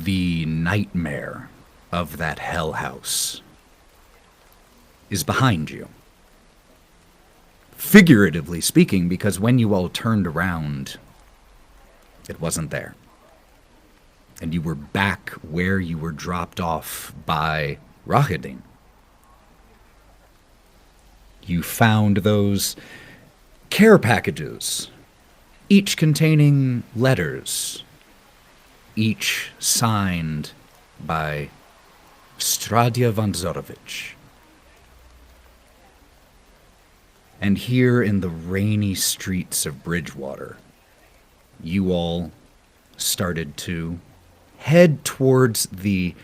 The nightmare of that hell house is behind you. Figuratively speaking, because when you all turned around, it wasn't there. And you were back where you were dropped off by Rahadin. You found those care packages, each containing letters, each signed by Stradia Vanzorovich. And here in the rainy streets of Bridgewater, you all started to head towards the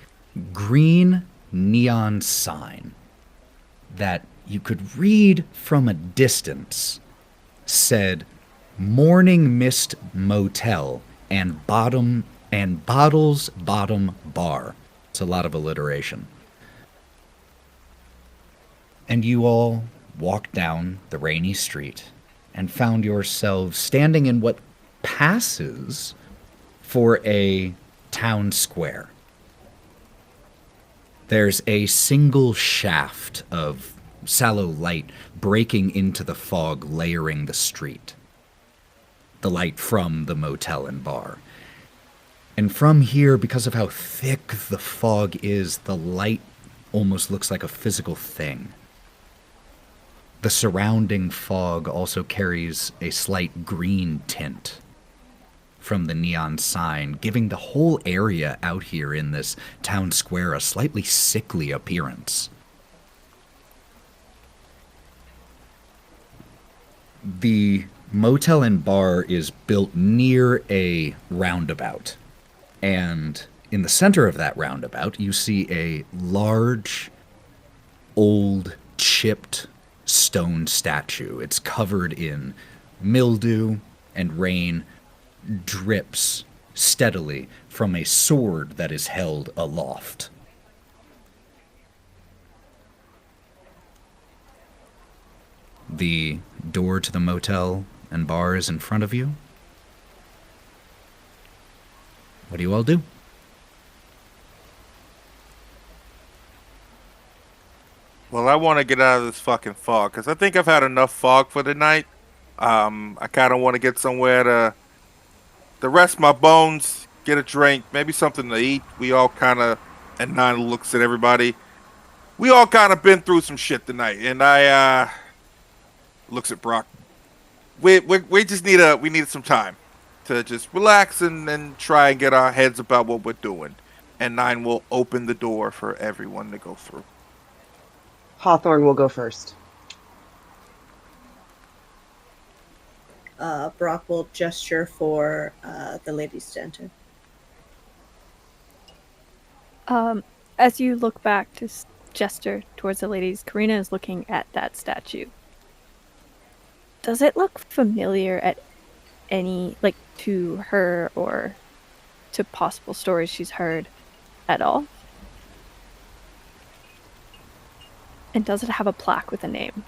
green neon sign that you could read from a distance said Morning Mist Motel and Bottles Bottom Bar. It's a lot of alliteration. And you all walked down the rainy street and found yourselves standing in what passes for a town square. There's a single shaft of sallow light breaking into the fog, layering the street. The light from the motel and bar. And from here, because of how thick the fog is, the light almost looks like a physical thing. The surrounding fog also carries a slight green tint from the neon sign, giving the whole area out here in this town square a slightly sickly appearance. The motel and bar is built near a roundabout, and in the center of that roundabout, you see a large, old, chipped stone statue. It's covered in mildew, and rain drips steadily from a sword that is held aloft. The door to the motel and bar is in front of you. What do you all do? Well, I want to get out of this fucking fog, because I think I've had enough fog for the night. I kind of want to get somewhere to rest my bones, get a drink, maybe something to eat. We all kind of, and Nyne looks at everybody. We all kind of been through some shit tonight, and I looks at Brawk. We just need some time to just relax and try and get our heads about what we're doing. And Nyne will open the door for everyone to go through. Hawthorne will go first. Brawk will gesture for the ladies to enter. As you look back to gesture towards the ladies, Karina is looking at that statue. Does it look familiar at any, like, to her or to possible stories she's heard at all? And does it have a plaque with a name?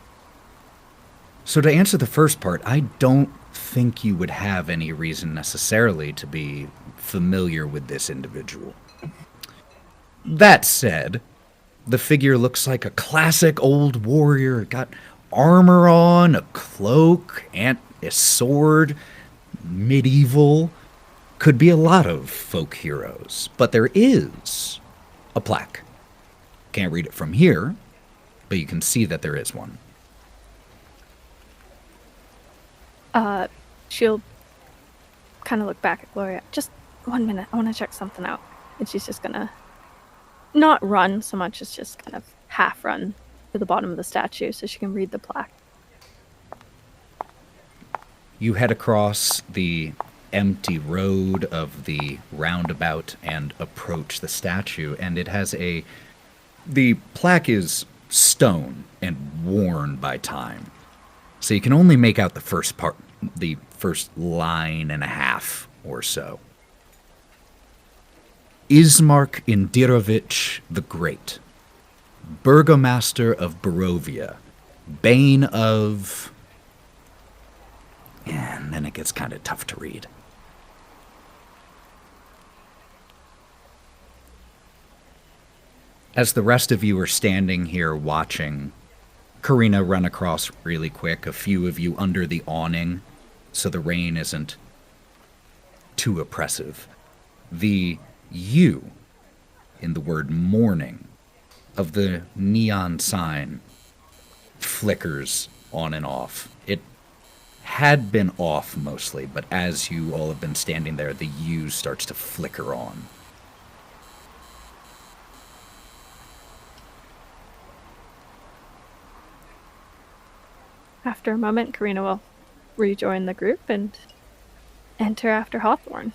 So to answer the first part, I don't think you would have any reason necessarily to be familiar with this individual. That said, the figure looks like a classic old warrior. Got armor on, a cloak, and a sword, medieval. Could be a lot of folk heroes, but there is a plaque. Can't read it from here, but you can see that there is one. She'll kind of look back at Gloria. Just 1 minute, I want to check something out. And she's just gonna not run so much as just kind of half run to the bottom of the statue so she can read the plaque. You head across the empty road of the roundabout and approach the statue, and it has the plaque is stone and worn by time. So you can only make out the first part, the first line and a half or so. Ismark Indirovich the Great, Burgomaster of Barovia, Bane of... And then it gets kind of tough to read. As the rest of you are standing here watching Karina run across really quick, a few of you under the awning, so the rain isn't too oppressive. The U in the word morning of the neon sign flickers on and off. It had been off mostly, but as you all have been standing there, the U starts to flicker on. After a moment, Karina will rejoin the group and enter after Hawthorne.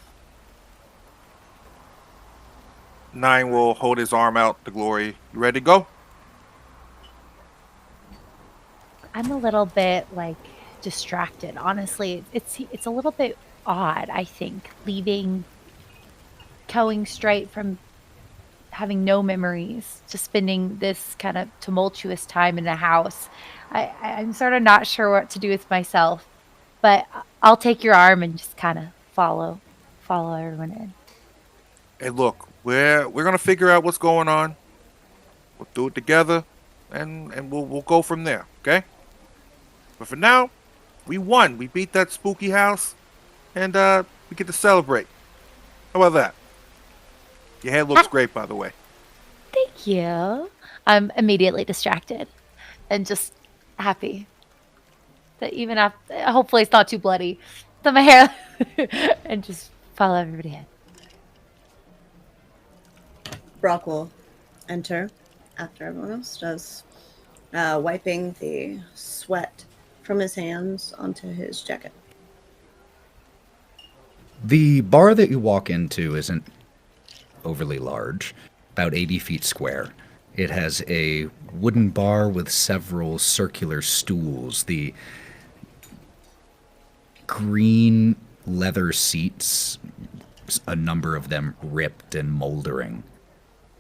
Nyne will hold his arm out to Gloria. You ready to go? I'm a little bit distracted. Honestly, it's a little bit odd. I think going straight from having no memories to spending this kind of tumultuous time in a house. I'm sort of not sure what to do with myself, but I'll take your arm and just kind of follow everyone in. Hey, look, we're gonna figure out what's going on. We'll do it together, and we'll go from there. Okay? But for now, we won. We beat that spooky house, and we get to celebrate. How about that? Your hair looks great, by the way. Thank you. I'm immediately distracted and just happy that even after, hopefully it's not too bloody, that my hair and just follow everybody in. Brawk will enter after everyone else does, wiping the sweat from his hands onto his jacket. The bar that you walk into isn't overly large, about 80 feet square. It has a wooden bar with several circular stools. The green leather seats, a number of them ripped and moldering.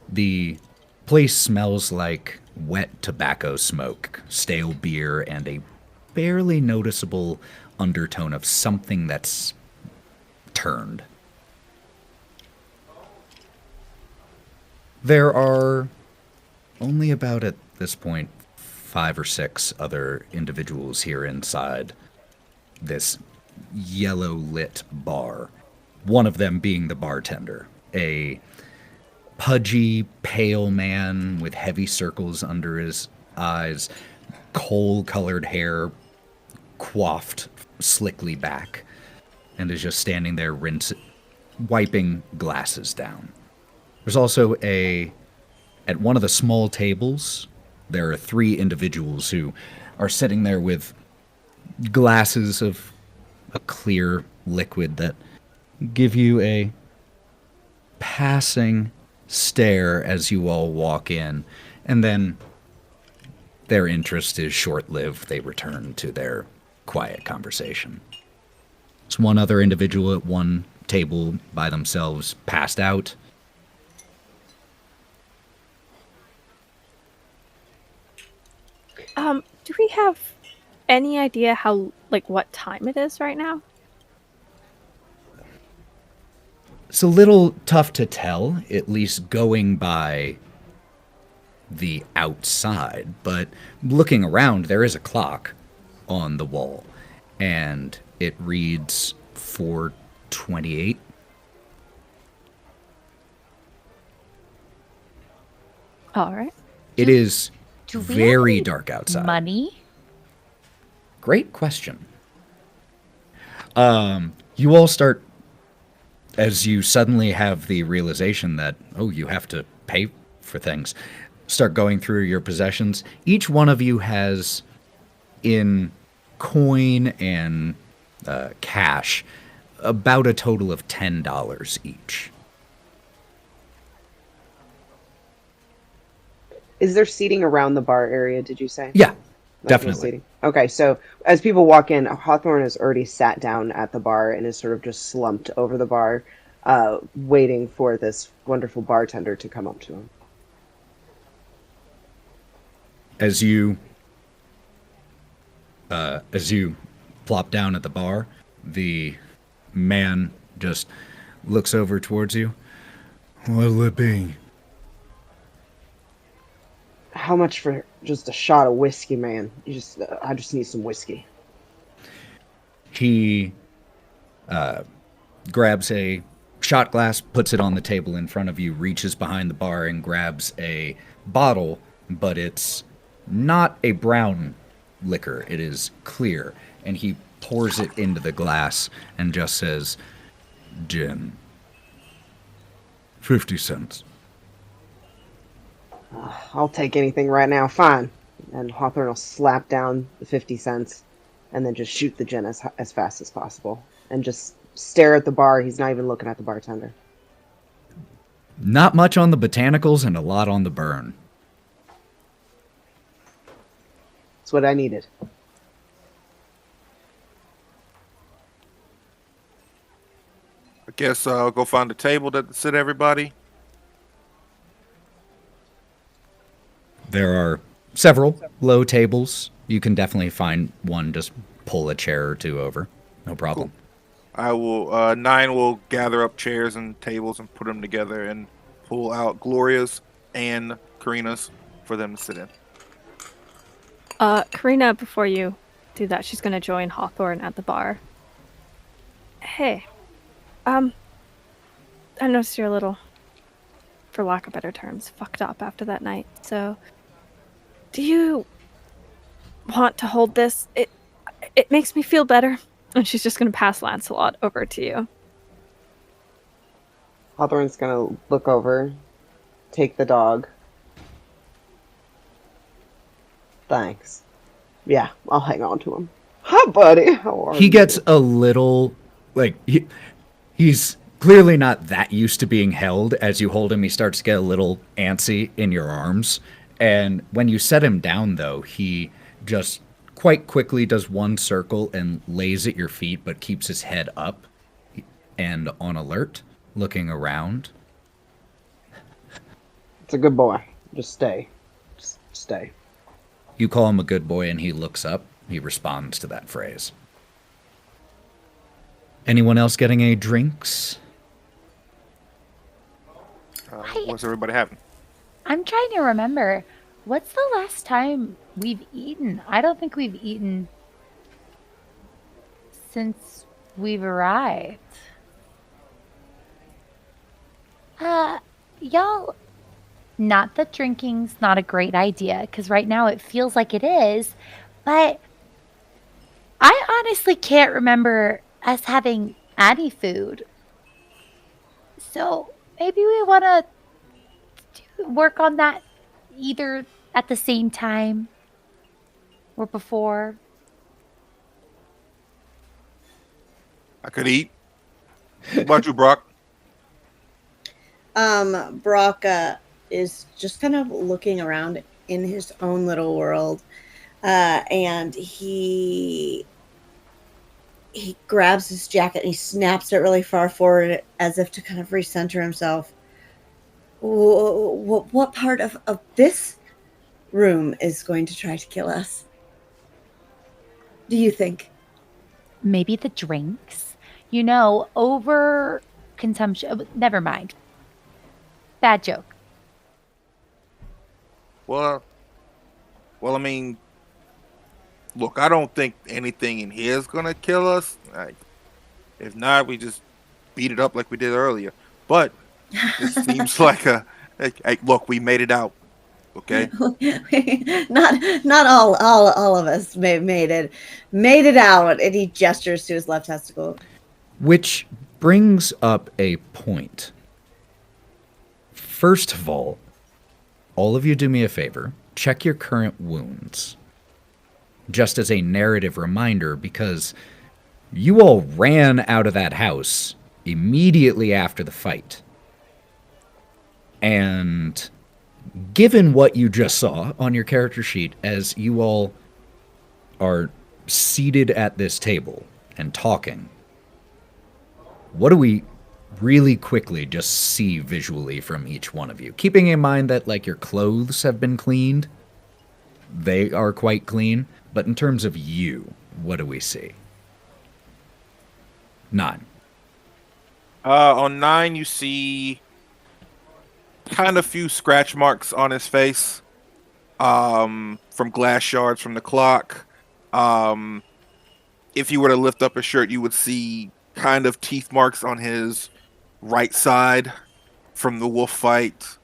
The place smells like wet tobacco smoke, stale beer, and a barely noticeable undertone of something that's turned. There are only about, at this point, 5 or 6 other individuals here inside this yellow-lit bar. One of them being the bartender, a pudgy, pale man with heavy circles under his eyes, coal-colored hair coiffed slickly back, and is just standing there wiping glasses down. There's also at one of the small tables, there are 3 individuals who are sitting there with glasses of a clear liquid that give you a passing stare as you all walk in, and then their interest is short-lived. They return to their quiet conversation. There's one other individual at one table by themselves, passed out. Do we have any idea what time it is right now? It's a little tough to tell, at least going by the outside, but looking around, there is a clock on the wall, and it reads 4:28. All right. It is Do we very have any dark outside. Money? Great question. You all start, as you suddenly have the realization that, you have to pay for things, start going through your possessions. Each one of you has, in coin and cash, about a total of $10 each. Is there seating around the bar area, did you say? Yeah, Like no definitely. seating? Okay, so as people walk in, Hawthorne has already sat down at the bar and is sort of just slumped over the bar, waiting for this wonderful bartender to come up to him. As you plop down at the bar, the man just looks over towards you. What'll it be? How much for just a shot of whiskey, man? I just need some whiskey. He grabs a shot glass, puts it on the table in front of you, reaches behind the bar and grabs a bottle, but it's not a brown liquor. It is clear. And he pours it into the glass and just says, "Gin. 50 cents. I'll take anything right now. Fine." And Hawthorne will slap down the 50 cents and then just shoot the gin as fast as possible. And just stare at the bar. He's not even looking at the bartender. Not much on the botanicals and a lot on the burn. That's what I needed. I guess I'll go find a table to sit everybody. There are several low tables. You can definitely find one, just pull a chair or two over. No problem. Cool. I will, Nyne will gather up chairs and tables and put them together and pull out Gloria's and Karina's for them to sit in. Karina, before you do that, she's going to join Hawthorne at the bar. Hey, I noticed you're a little, for lack of better terms, fucked up after that night. So, do you want to hold this? It makes me feel better. And she's just going to pass Lancelot over to you. Hawthorne's going to look over, take the dog. Thanks. Yeah, I'll hang on to him. Hi, buddy. How are you? He gets a little, like, he's clearly not that used to being held. As you hold him, he starts to get a little antsy in your arms. And when you set him down, though, he just quite quickly does one circle and lays at your feet, but keeps his head up and on alert, looking around. It's a good boy. Just stay. Just stay. You call him a good boy, and he looks up. He responds to that phrase. Anyone else getting any drinks? What's everybody having? I'm trying to remember. What's the last time we've eaten? I don't think we've eaten since we've arrived. Y'all, not that drinking's not a great idea, because right now it feels like it is, but I honestly can't remember us having any food. So maybe we want to work on that either at the same time or before. I could eat. What about you, Brawk? Brawk is just kind of looking around in his own little world, and he grabs his jacket and he snaps it really far forward as if to kind of recenter himself. What part of this room is going to try to kill us? Do you think? Maybe the drinks? You know, over consumption. Never mind. Bad joke. Well, I mean, look, I don't think anything in here is gonna kill us. If not, we just beat it up like we did earlier. But it seems like look, we made it out. Okay. not all of us made it out, and he gestures to his left testicle. Which brings up a point. First of all of you do me a favor. Check your current wounds. Just as a narrative reminder, because you all ran out of that house immediately after the fight. And given what you just saw on your character sheet, as you all are seated at this table and talking, what do we really quickly just see visually from each one of you? Keeping in mind that, like, your clothes have been cleaned. They are quite clean. But in terms of you, what do we see? Nyne. On Nyne, you see kind of few scratch marks on his face. from glass shards from the clock. Um, if you were to lift up his shirt, you would see kind of teeth marks on his right side from the wolf fight.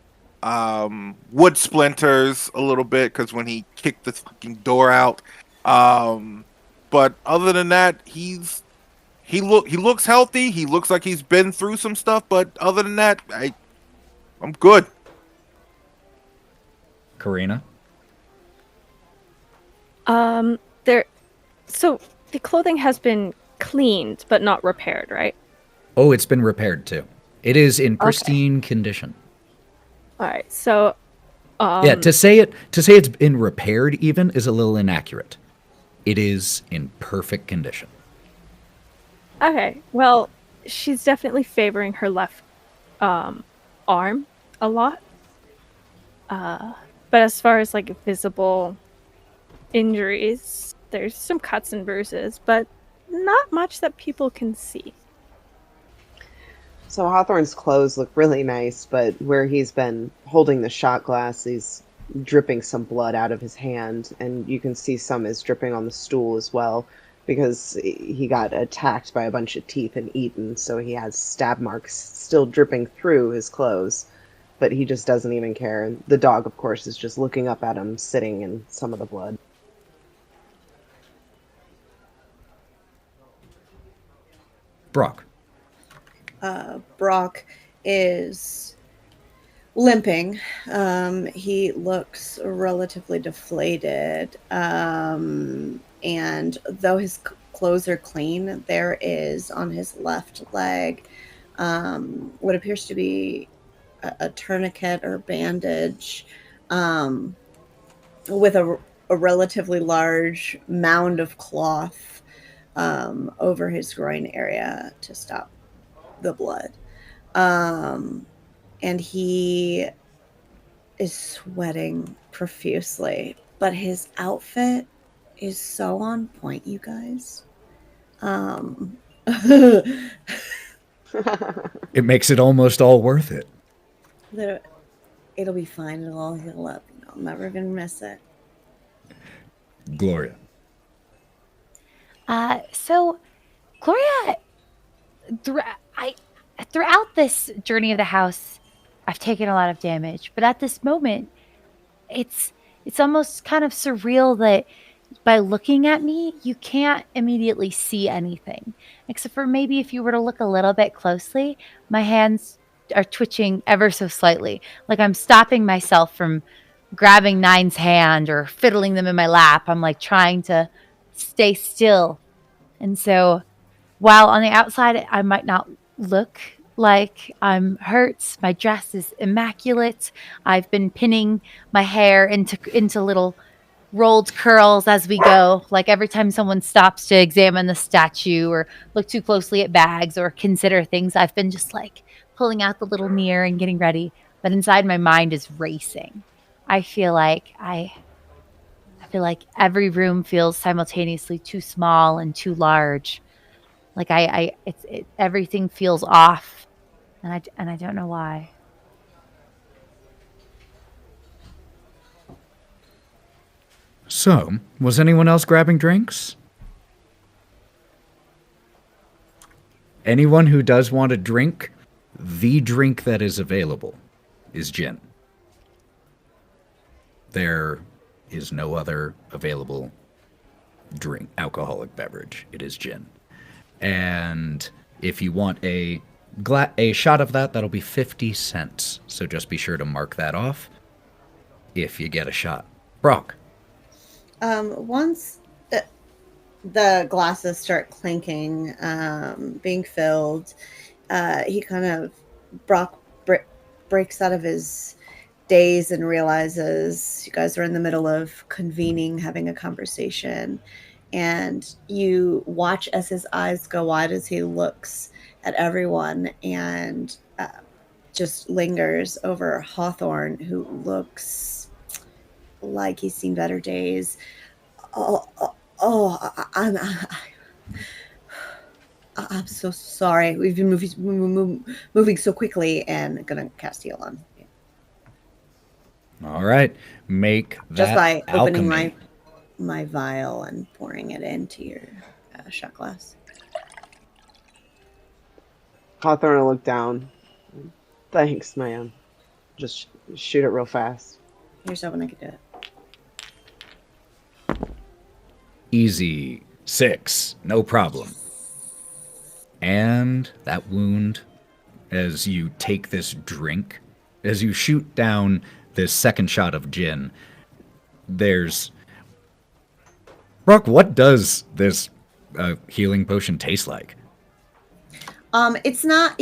Wood splinters a little bit because when he kicked the fucking door out. Um, but other than that, he looks healthy. He looks like he's been through some stuff. But other than that, I'm good. Karina? There. So the clothing has been cleaned but not repaired, right? Oh, it's been repaired too. It is in pristine condition. All right. So, Yeah, to say it's been repaired even is a little inaccurate. It is in perfect condition. okay. Well, she's definitely favoring her left arm a lot. But as far as like visible injuries, there's some cuts and bruises, but not much that people can see. So Hawthorne's clothes look really nice, but where he's been holding the shot glass, he's dripping some blood out of his hand, and you can see some is dripping on the stool as well, because he got attacked by a bunch of teeth and eaten, so he has stab marks still dripping through his clothes, but he just doesn't even care. And the dog, of course, is just looking up at him, sitting in some of the blood. Brawk. Brawk is limping. He looks relatively deflated. And though his clothes are clean, there is on his left leg what appears to be a tourniquet or bandage with a relatively large mound of cloth over his groin area to stop the blood. And he is sweating profusely, but his outfit is so on point, you guys. It makes it almost all worth it. It'll be fine. It'll all heal up. I'm never gonna miss it. Gloria. So Gloria, throughout this journey of the house, I've taken a lot of damage, but at this moment, it's almost kind of surreal that by looking at me, you can't immediately see anything, except for maybe if you were to look a little bit closely, my hands are twitching ever so slightly, like I'm stopping myself from grabbing Nyne's hand or fiddling them in my lap. I'm like trying to stay still. And so while on the outside I might not look like I'm hurt, my dress is immaculate. I've been pinning my hair into little rolled curls as we go. Like every time someone stops to examine the statue or look too closely at bags or consider things, I've been just like pulling out the little mirror and getting ready. But inside my mind is racing. I feel like every room feels simultaneously too small and too large. Like everything feels off, and I don't know why. So, was anyone else grabbing drinks? Anyone who does want a drink, the drink that is available is gin. There is no other available drink, alcoholic beverage. It is gin. And if you want a shot of that, that'll be 50 cents. So just be sure to mark that off if you get a shot. Brawk. Once the glasses start clinking, being filled, he kind of Brawk breaks out of his daze and realizes you guys are in the middle of convening, having a conversation, and you watch as his eyes go wide as he looks at everyone and just lingers over Hawthorne, who looks like he's seen better days. I'm so sorry. We've been moving so quickly, and gonna cast heal on. All right. Make that Just by opening alchemy. my vial and pouring it into your shot glass. Hawthorne will look down. Thanks, man. Just shoot it real fast. Here's hoping I could do it. Easy. 6. No problem. And that wound, as you take this drink, as you shoot down this second shot of gin, there's... Brawk, what does this healing potion taste like? It's not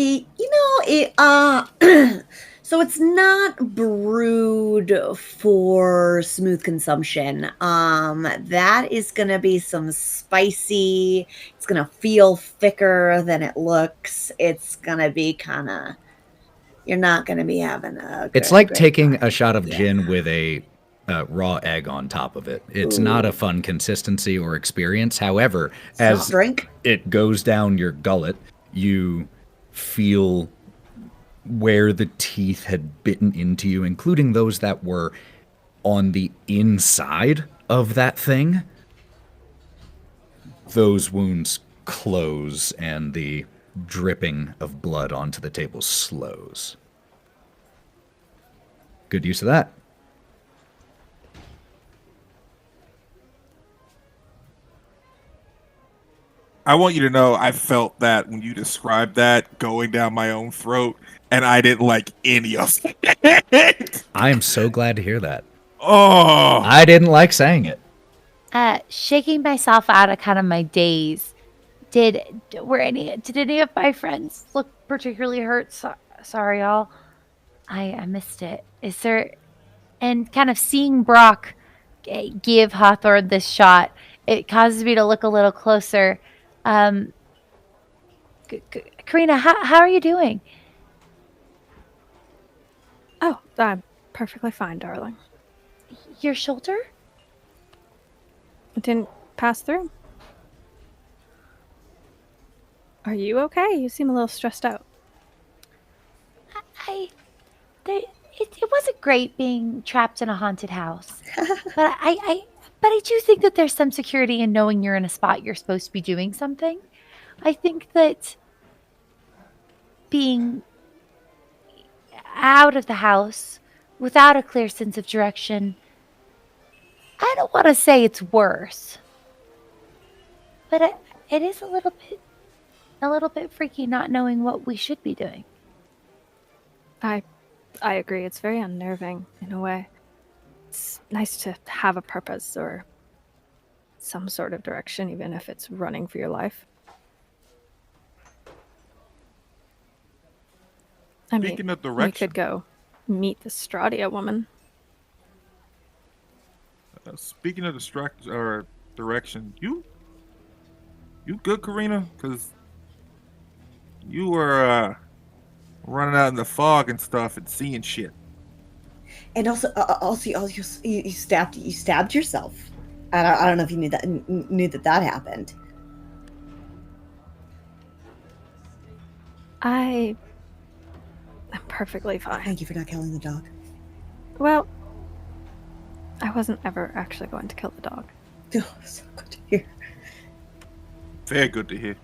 so it's not brewed for smooth consumption. That is gonna be some spicy. It's gonna feel thicker than it looks. It's gonna be you're not gonna be having a It's like taking a shot of gin with a raw egg on top of it. It's not a fun consistency or experience. However, as drink. It goes down your gullet, you feel where the teeth had bitten into you, including those that were on the inside of that thing. Those wounds close and the dripping of blood onto the table slows. Good use of that. I want you to know I felt that when you described that going down my own throat, and I didn't like any of it. I am so glad to hear that. Oh, I didn't like saying it. Shaking myself out of kind of my daze. Did any of my friends look particularly hurt? Sorry, y'all. I missed it. Is there... And kind of seeing Brawk give Hawthorne this shot, it causes me to look a little closer. Karina, how are you doing? Oh, I'm perfectly fine, darling. Your shoulder? It didn't pass through. Are you okay? You seem a little stressed out. It wasn't great being trapped in a haunted house, but I do think that there's some security in knowing you're in a spot you're supposed to be doing something. I think that being out of the house without a clear sense of direction, I don't want to say it's worse, but it is a little bit freaky not knowing what we should be doing. I agree. It's very unnerving in a way. It's nice to have a purpose or some sort of direction, even if it's running for your life. Speaking of direction, we could go meet the Strahd woman. Speaking of direction, you good, Karina? Because you were running out in the fog and stuff and seeing shit. And also you stabbed yourself. I don't know if you knew that happened. I'm perfectly fine. Thank you for not killing the dog. Well, I wasn't ever actually going to kill the dog. Oh, so good to hear. Very good to hear.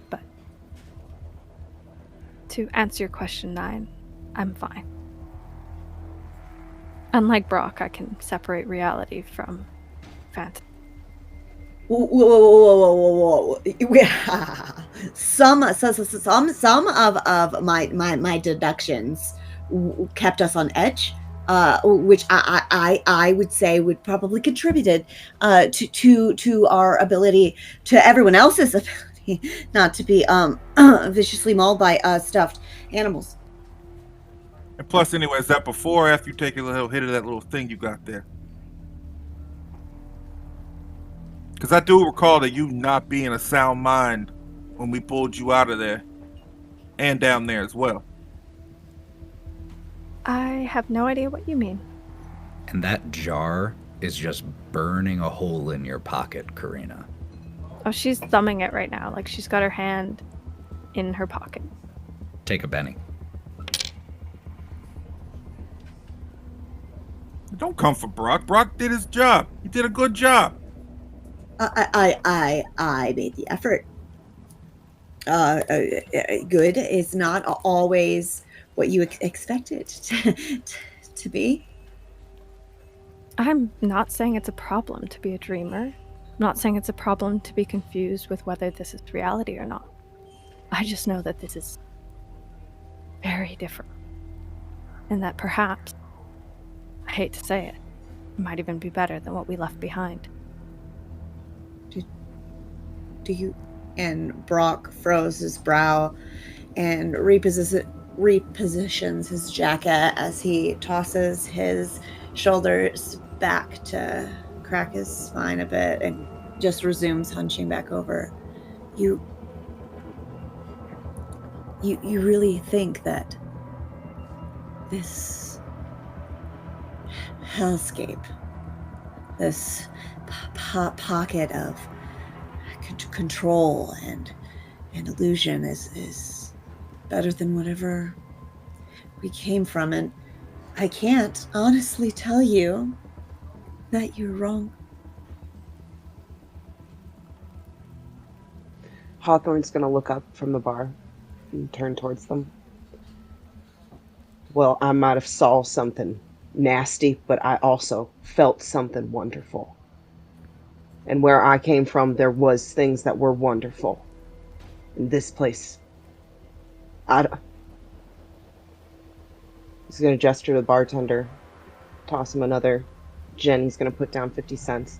But to answer your question, Nyne, I'm fine. Unlike Brawk, I can separate reality from fantasy. Whoa. Some of my deductions kept us on edge, which I would say would probably contributed to our ability, to everyone else's ability, not to be viciously mauled by stuffed animals. And plus, anyway, is that before or after you take a little hit of that little thing you got there? Because I do recall that you not being a sound mind when we pulled you out of there. And down there as well. I have no idea what you mean. And that jar is just burning a hole in your pocket, Karina. Oh, she's thumbing it right now. Like she's got her hand in her pocket. Take a Benny. Don't come for Brawk. Brawk did his job. He did a good job. I made the effort. Good is not always what you expect it to be. I'm not saying it's a problem to be a dreamer. I'm not saying it's a problem to be confused with whether this is reality or not. I just know that this is very different. And that perhaps, I hate to say it, might even be better than what we left behind. Do you? And Brawk froze his brow and repositions his jacket as he tosses his shoulders back to crack his spine a bit and just resumes hunching back over. You really think that this hellscape, this pocket of control and illusion is better than whatever we came from, and I can't honestly tell you that you're wrong. Hawthorne's going to look up from the bar and turn towards them. Well, I might have saw something nasty, but I also felt something wonderful. And where I came from, there was things that were wonderful. In this place, he's going to gesture to the bartender, toss him another gin. He's going to put down 50 cents.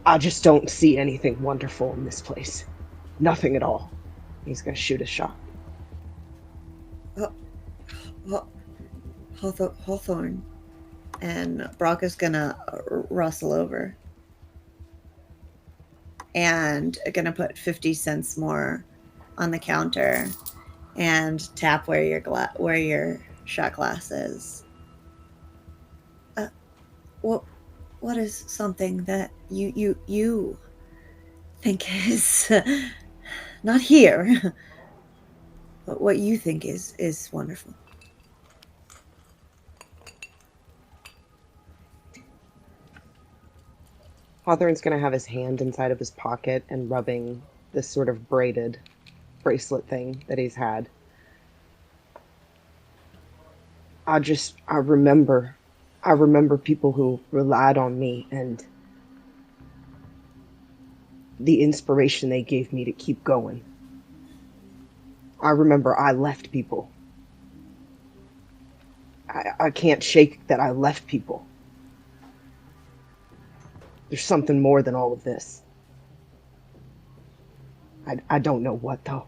I just don't see anything wonderful in this place. Nothing at all. He's going to shoot a shot. Hawthorne. And Brawk is going to rustle over and going to put 50 cents more on the counter and tap where your shot glass is. What is something that you think is not here, but what you think is wonderful? Hawthorne's going to have his hand inside of his pocket and rubbing this sort of braided bracelet thing that he's had. I remember people who relied on me and the inspiration they gave me to keep going. I remember I left people. I can't shake that I left people. There's something more than all of this. I don't know what, though.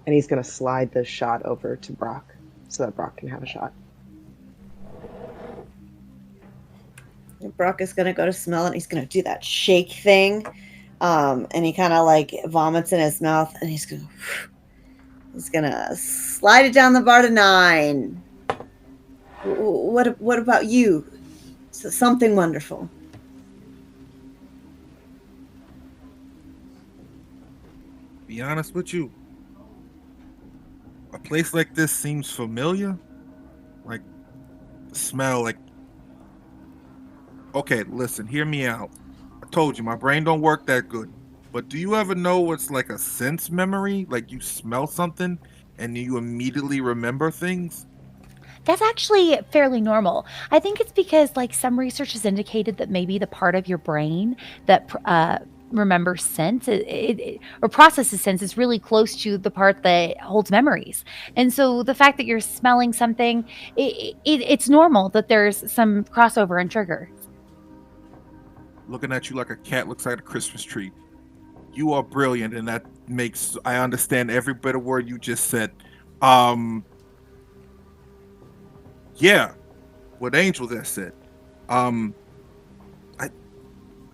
And he's going to slide the shot over to Brawk so that Brawk can have a shot. Brawk is going to go to smell and he's going to do that shake thing. And he kind of like vomits in his mouth and he's going to slide it down the bar to Nyne. What about you? So something wonderful. Be honest with you, a place like this seems familiar. Like, the smell, like... Okay, listen, hear me out. I told you, my brain don't work that good. But do you ever know what's like a sense memory? Like you smell something and you immediately remember things? That's actually fairly normal. I think it's because like some research has indicated that maybe the part of your brain that remembers sense or processes sense is really close to the part that holds memories. And so the fact that you're smelling something, it's normal that there's some crossover and trigger. Looking at you like a cat looks at a Christmas tree. You are brilliant, and that makes I understand every bit of word you just said. Yeah, what Angel just said.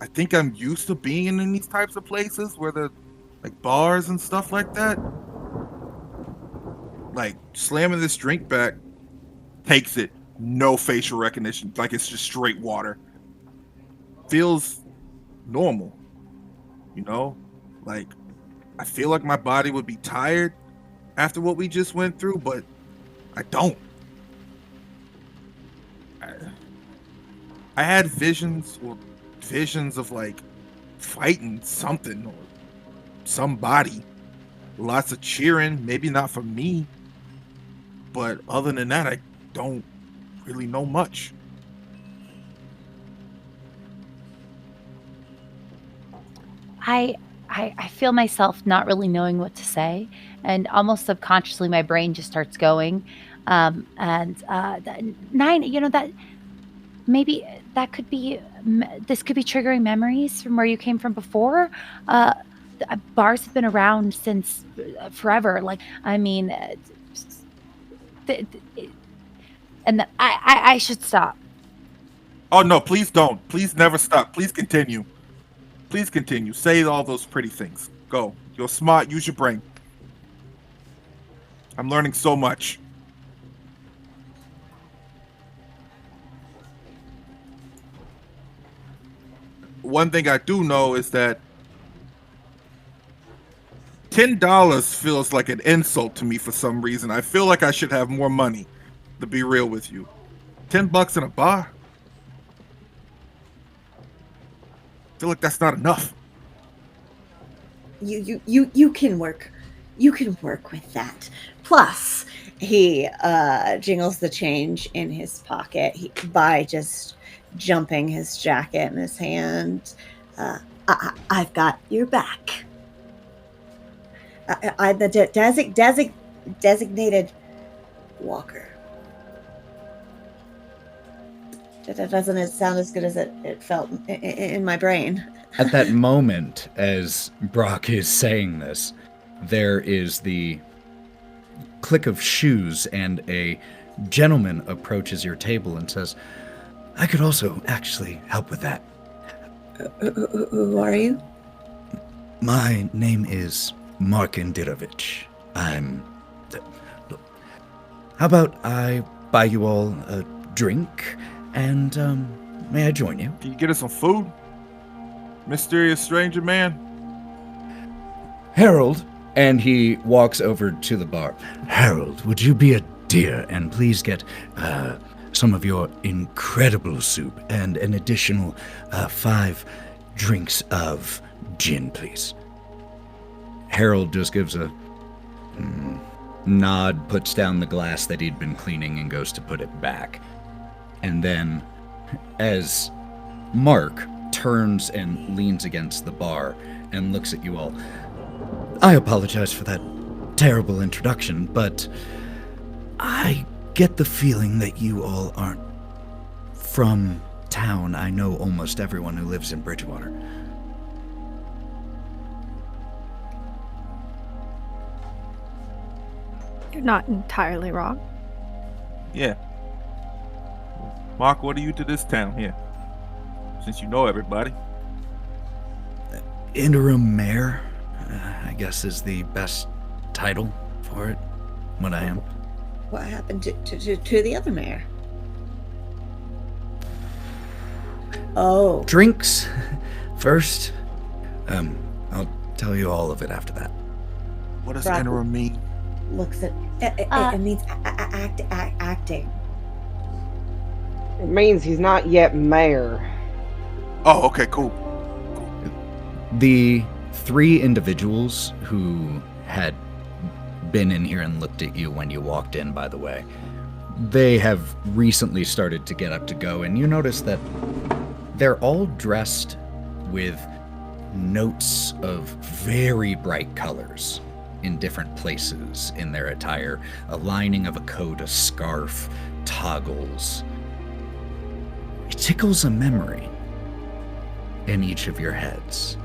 I think I'm used to being in these types of places where the like bars and stuff like that. Like slamming this drink back takes it, no facial recognition, like it's just straight water. Feels normal, you know? Like I feel like my body would be tired after what we just went through, but I don't. I had visions of like fighting something or somebody. Lots of cheering, maybe not for me. But other than that, I don't really know much. I feel myself not really knowing what to say, and almost subconsciously my brain just starts going. Nyne, that maybe that could be this could be triggering memories from where you came from before. Bars have been around since forever. Like, I mean, I should stop. Oh no, please don't. Please never stop. Please continue. Please continue. Say all those pretty things. Go. You're smart. Use your brain. I'm learning so much. One thing I do know is that $10 feels like an insult to me for some reason. I feel like I should have more money, to be real with you. $10 in a bar? I feel like that's not enough. You can work. You can work with that. Plus, he jingles the change in his pocket by just jumping his jacket in his hand. I've got your back. The designated walker. That doesn't sound as good as it felt in my brain. At that moment, as Brawk is saying this, there is the click of shoes, and a gentleman approaches your table and says, I could also actually help with that. Who are you? My name is Markindirovich. How about I buy you all a drink, and may I join you? Can you get us some food? Mysterious stranger man? Harold, and he walks over to the bar. Harold, would you be a dear and please get some of your incredible soup and an additional 5 drinks of gin, please? Harold just gives a nod, puts down the glass that he'd been cleaning, and goes to put it back. And then, as Mark turns and leans against the bar and looks at you all, I apologize for that terrible introduction, but I get the feeling that you all aren't from town. I know almost everyone who lives in Bridgewater. You're not entirely wrong. Yeah. Mark, what are you to this town here? Since you know everybody. Interim mayor, I guess is the best title for it. What I am. What happened to the other mayor? Oh. Drinks first. I'll tell you all of it after that. What does Brawk interim mean? looks at it means acting. It means he's not yet mayor. Oh, okay, cool. The 3 individuals who had been in here and looked at you when you walked in, by the way, they have recently started to get up to go, and you notice that they're all dressed with notes of very bright colors in different places in their attire. A lining of a coat, a scarf, toggles. It tickles a memory in each of your heads.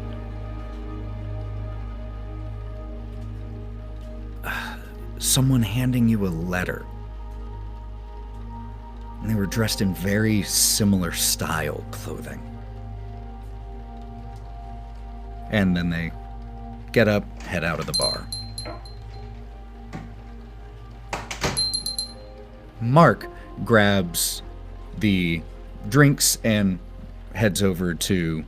Someone handing you a letter. And they were dressed in very similar style clothing. And then they get up, head out of the bar. Mark grabs the drinks and heads over to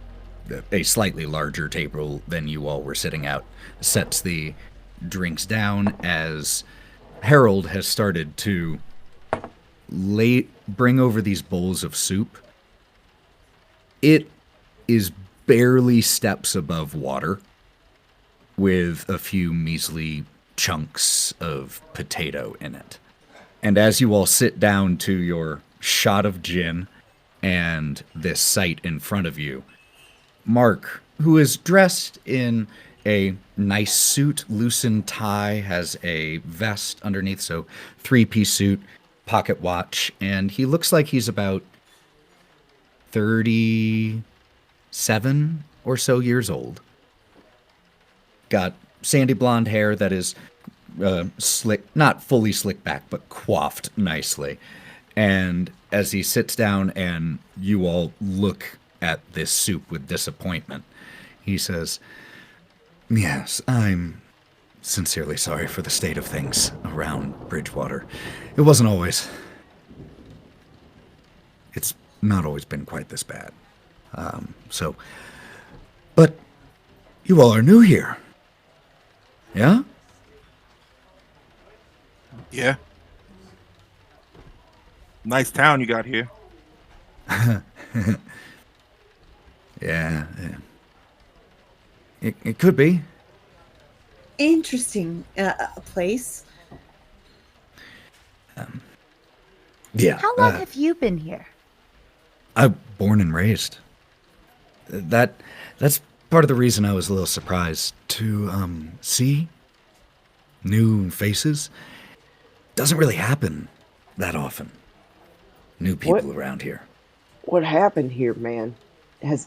a slightly larger table than you all were sitting at, sets the drinks down as Harold has started to bring over these bowls of soup. It is barely steps above water, with a few measly chunks of potato in it. And as you all sit down to your shot of gin and this sight in front of you, Mark, who is dressed in a nice suit, loosened tie, has a vest underneath, so 3-piece suit, pocket watch, and he looks like he's about 37 or so years old. Got sandy blonde hair that is slick, not fully slicked back, but coiffed nicely. And as he sits down and you all look at this soup with disappointment, he says, "Yes, I'm sincerely sorry for the state of things around Bridgewater. It wasn't always... It's not always been quite this bad. But you all are new here. Yeah? Yeah. Nice town you got here. Yeah. It could be. Interesting place. Yeah. How long have you been here? I'm born and raised. That's part of the reason I was a little surprised to see new faces. Doesn't really happen that often. New people around here. What happened here, man?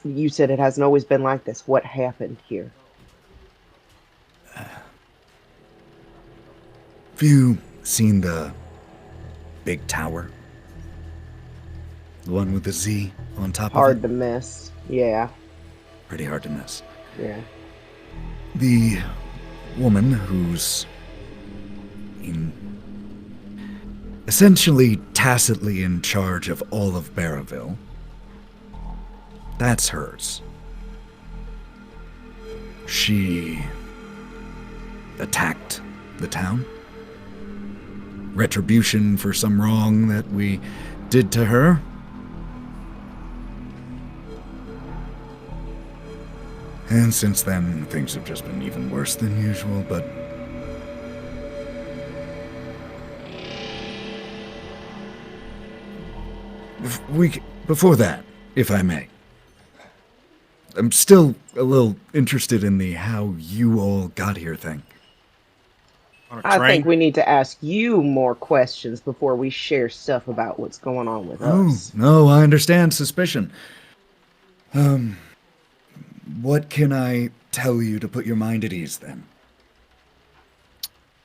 You said it hasn't always been like this. What happened here? Have you seen the big tower? The one with the Z on top Hard of to miss. Yeah. Pretty hard to miss. Yeah. The woman who's essentially tacitly in charge of all of Barraville, that's hers. She attacked the town. Retribution for some wrong that we did to her. And since then, things have just been even worse than usual, but... Before that, if I may, I'm still a little interested in the how you all got here thing. On a I train. think we need to ask you more questions before we share stuff about what's going on with us. No, I understand suspicion. What can I tell you to put your mind at ease, then?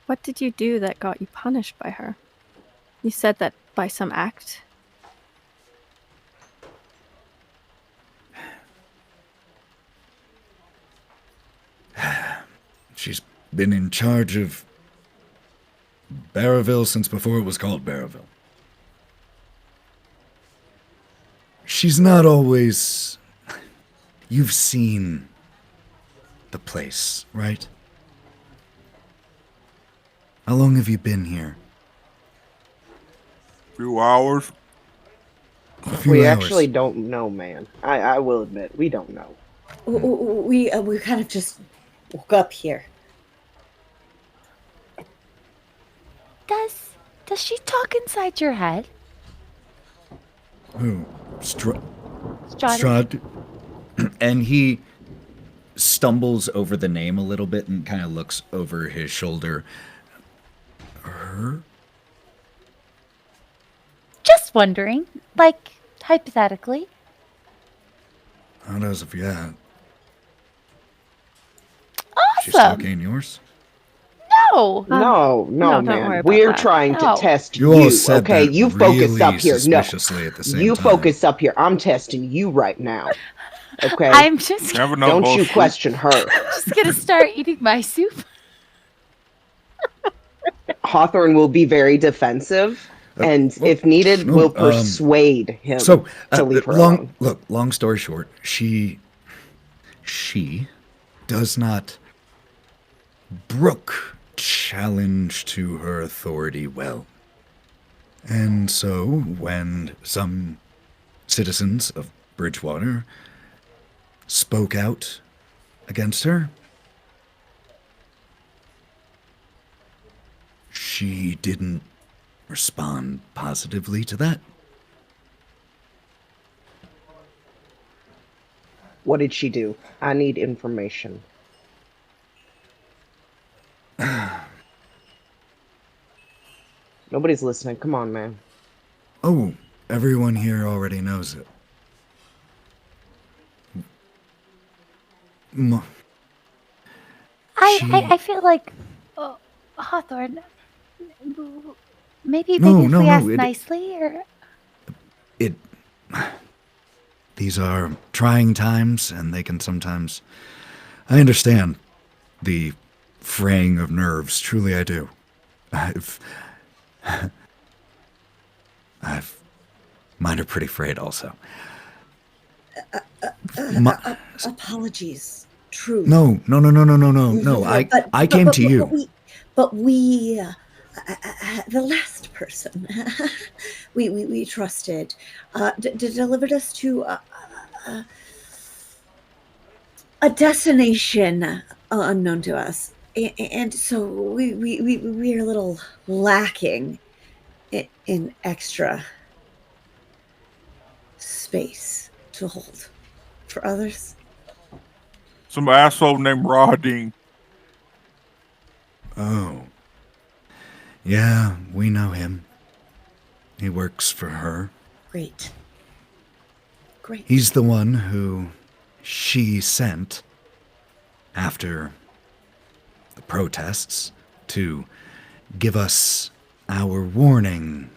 What did you do that got you punished by her? You said that by some act. She's been in charge of Barraville since before it was called Barraville. She's not always... You've seen the place, right? How long have you been here? Few hours. A few We hours. actually don't know, man. I will admit, we don't know. We kind of just woke up here. Does she talk inside your head? Who? Strahd? Strahd. And he stumbles over the name a little bit and kind of looks over his shoulder. Her? Just wondering, like, hypothetically. Not as of yet. She's Awesome. talking yours? No. No, don't man. worry about We're that. trying to No. test You you. all said Okay, that you focus really up here. No, suspiciously at the same you time. focus up here. I'm testing you right now. Okay, I'm just Never know. don't you bullshit. question her. just gonna start eating my soup. Hawthorne will be very defensive, and if needed, no, will persuade him So, to leave her alone. long story short, she does not brook challenge to her authority well. And so, when some citizens of Bridgewater spoke out against her, she didn't respond positively to that. What did she do? I need information. Nobody's listening. Come on, man. Oh, everyone here already knows it. I feel like Hawthorne. Maybe No, if no, we no, ask it- nicely, or It. These are trying times, and they can sometimes. I understand the fraying of nerves. Truly, I do. Mine are pretty frayed, also. Apologies. True. No. I came to you. But we the last person we trusted delivered us to a destination unknown to us, and so we're a little lacking in extra space to hold for others. Some asshole named Roding. Oh. Yeah, we know him. He works for her. Great. He's the one who she sent after the protests to give us our warning.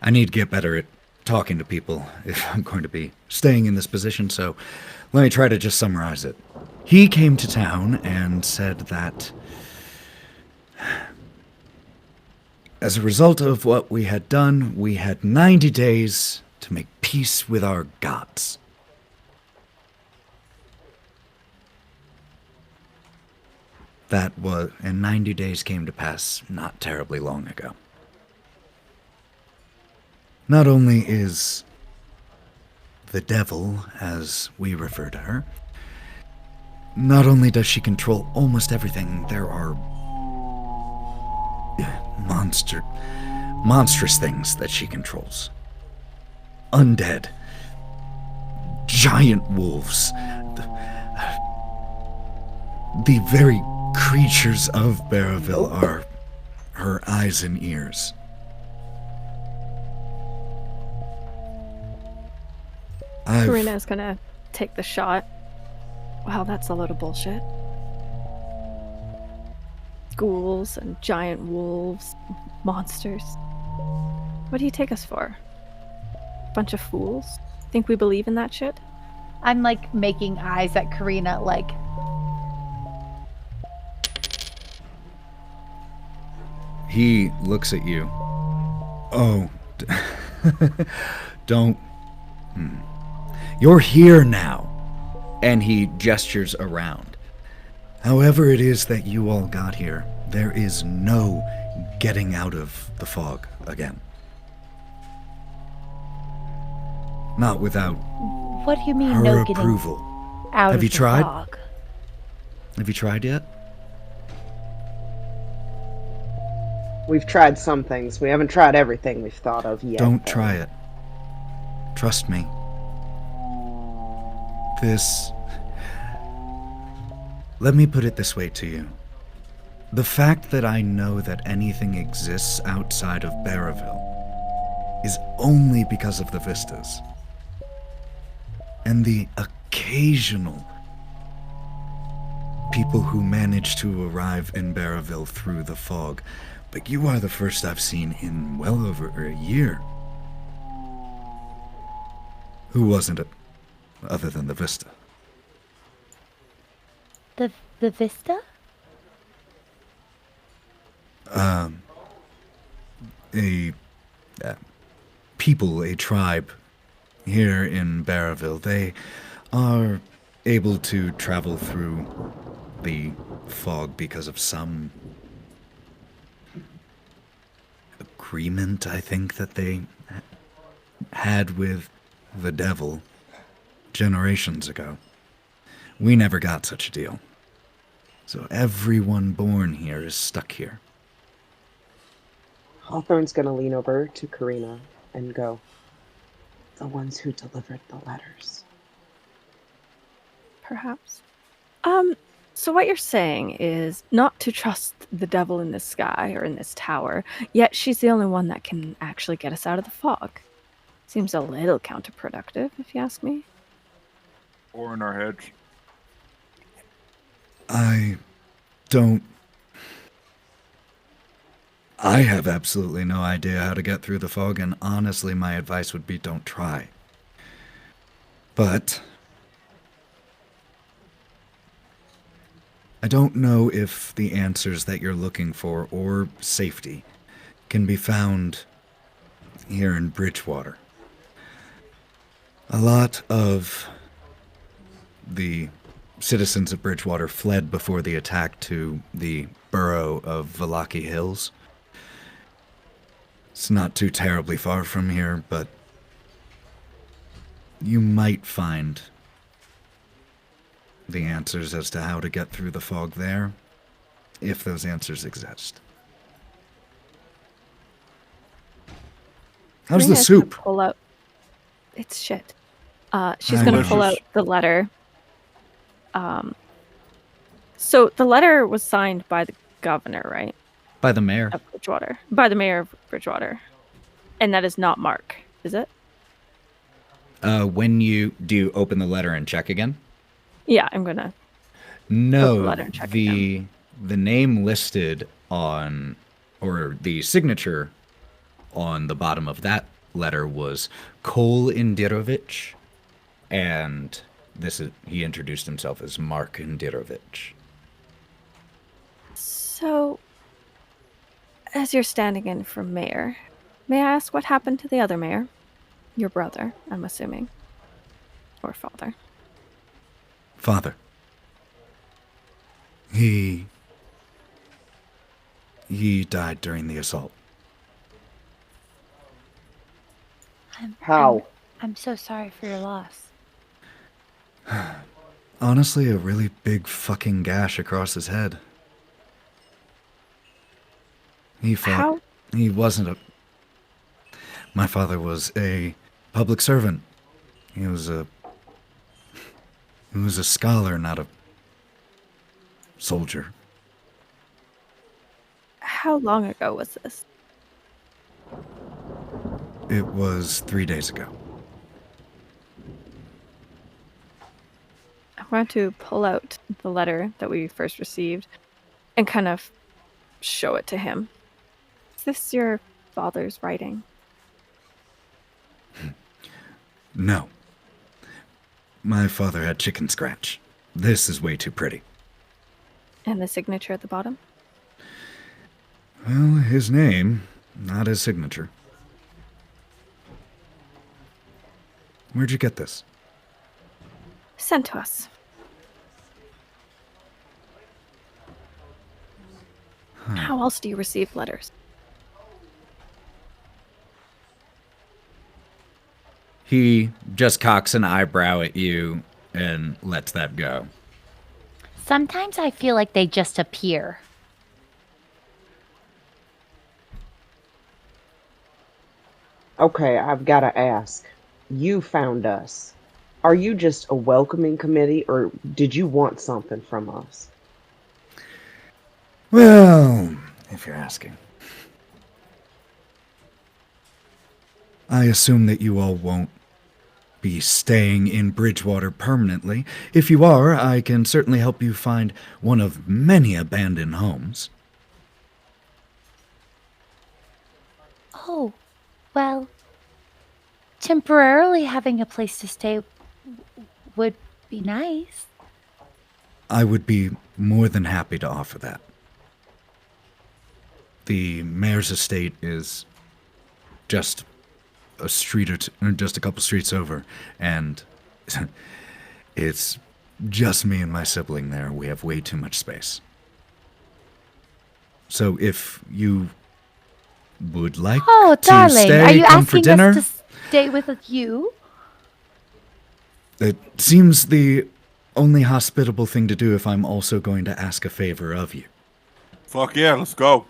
I need to get better at talking to people if I'm going to be staying in this position, so let me try to just summarize it. He came to town and said that as a result of what we had done, we had 90 days to make peace with our gods. That was, and 90 days came to pass not terribly long ago. Not only is the devil, as we refer to her, not only does she control almost everything, there are monstrous things that she controls. Undead, giant wolves, the very creatures of Barraville are her eyes and ears. Karina's gonna take the shot. Wow, that's a load of bullshit. Ghouls and giant wolves, monsters. What do you take us for? Bunch of fools? Think we believe in that shit? I'm like making eyes at Karina, like. He looks at you. Oh, don't. You're here now. And he gestures around. However it is that you all got here, there is no getting out of the fog again. Not without What do you mean, her no getting approval. out Have of you the tried? fog? Have you tried yet? We've tried some things. We haven't tried everything we've thought of yet. Don't try it. Trust me. Let me put it this way to you. The fact that I know that anything exists outside of Barraville is only because of the vistas. And the occasional people who manage to arrive in Barraville through the fog. But you are the first I've seen in well over a year. Who wasn't it, other than the Vista? The Vista? A tribe here in Barraville. They are able to travel through the fog because of some agreement, I think, that they had with the devil generations ago. We never got such a deal. So everyone born here is stuck here. Hawthorne's gonna lean over to Karina and go, "The ones who delivered the letters." Perhaps. So what you're saying is not to trust the devil in the sky or in this tower, yet she's the only one that can actually get us out of the fog. Seems a little counterproductive, if you ask me. Or in our heads. I have absolutely no idea how to get through the fog, and honestly, my advice would be don't try. But I don't know if the answers that you're looking for, or safety, can be found here in Bridgewater. A lot of the citizens of Bridgewater fled before the attack to the borough of Vallaki Hills. It's not too terribly far from here, but you might find the answers as to how to get through the fog there, if those answers exist. How's the Karina's gonna soup? pull out. It's shit. She's gonna pull out Delicious. the letter. So the letter was signed by the governor, right? By the mayor. Of Bridgewater. By the mayor of Bridgewater. And that is not Mark, is it? Do you open the letter and check again? Yeah, I'm gonna. No, the letter and check the name listed on, or the signature on the bottom of that letter was Kol Indirovich, and he introduced himself as Mark Indirovich. So, as you're standing in for mayor, may I ask what happened to the other mayor? Your brother, I'm assuming. Or father. Father. He died during the assault. How? I'm so sorry for your loss. Honestly, a really big fucking gash across his head. He fought. How? He wasn't a... My father was a public servant. He was a scholar, not a soldier. How long ago was this? It was 3 days ago. I want to pull out the letter that we first received and kind of show it to him. Is this your father's writing? No. My father had chicken scratch. This is way too pretty. And the signature at the bottom? Well, his name, not his signature. Where'd you get this? Sent to us. How else do you receive letters? He just cocks an eyebrow at you and lets that go. Sometimes I feel like they just appear. Okay, I've got to ask. You found us. Are you just a welcoming committee, or did you want something from us? Well, if you're asking. I assume that you all won't be staying in Bridgewater permanently. If you are, I can certainly help you find one of many abandoned homes. Oh, well, temporarily having a place to stay would be nice. I would be more than happy to offer that. The mayor's estate is just a street or just a couple streets over, and it's just me and my sibling there. We have way too much space. So if you would like Oh, to darling, stay, are you come for asking dinner. us to stay with you? It seems the only hospitable thing to do if I'm also going to ask a favor of you. Fuck yeah, let's go.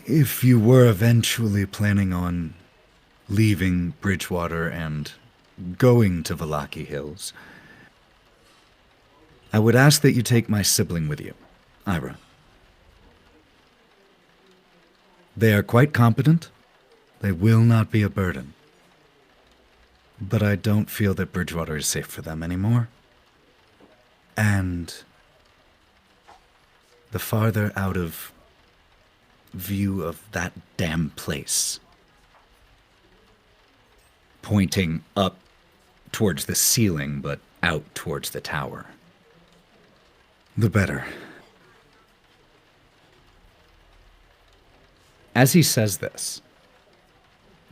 If you were eventually planning on leaving Bridgewater and going to Valaki Hills, I would ask that you take my sibling with you, Ira. They are quite competent. They will not be a burden. But I don't feel that Bridgewater is safe for them anymore. And the farther out of view of that damn place, pointing up towards the ceiling but out towards the tower, the better. As he says this,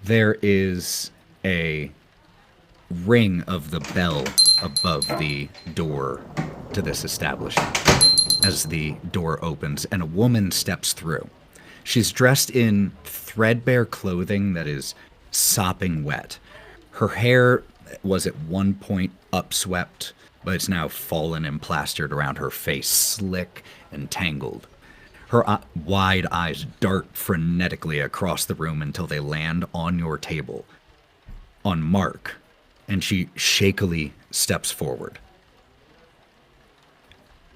there is a ring of the bell above the door to this establishment as the door opens and a woman steps through. She's dressed in threadbare clothing that is sopping wet. Her hair was at one point upswept, but it's now fallen and plastered around her face, slick and tangled. Her wide eyes dart frenetically across the room until they land on your table, on Mark, and she shakily steps forward.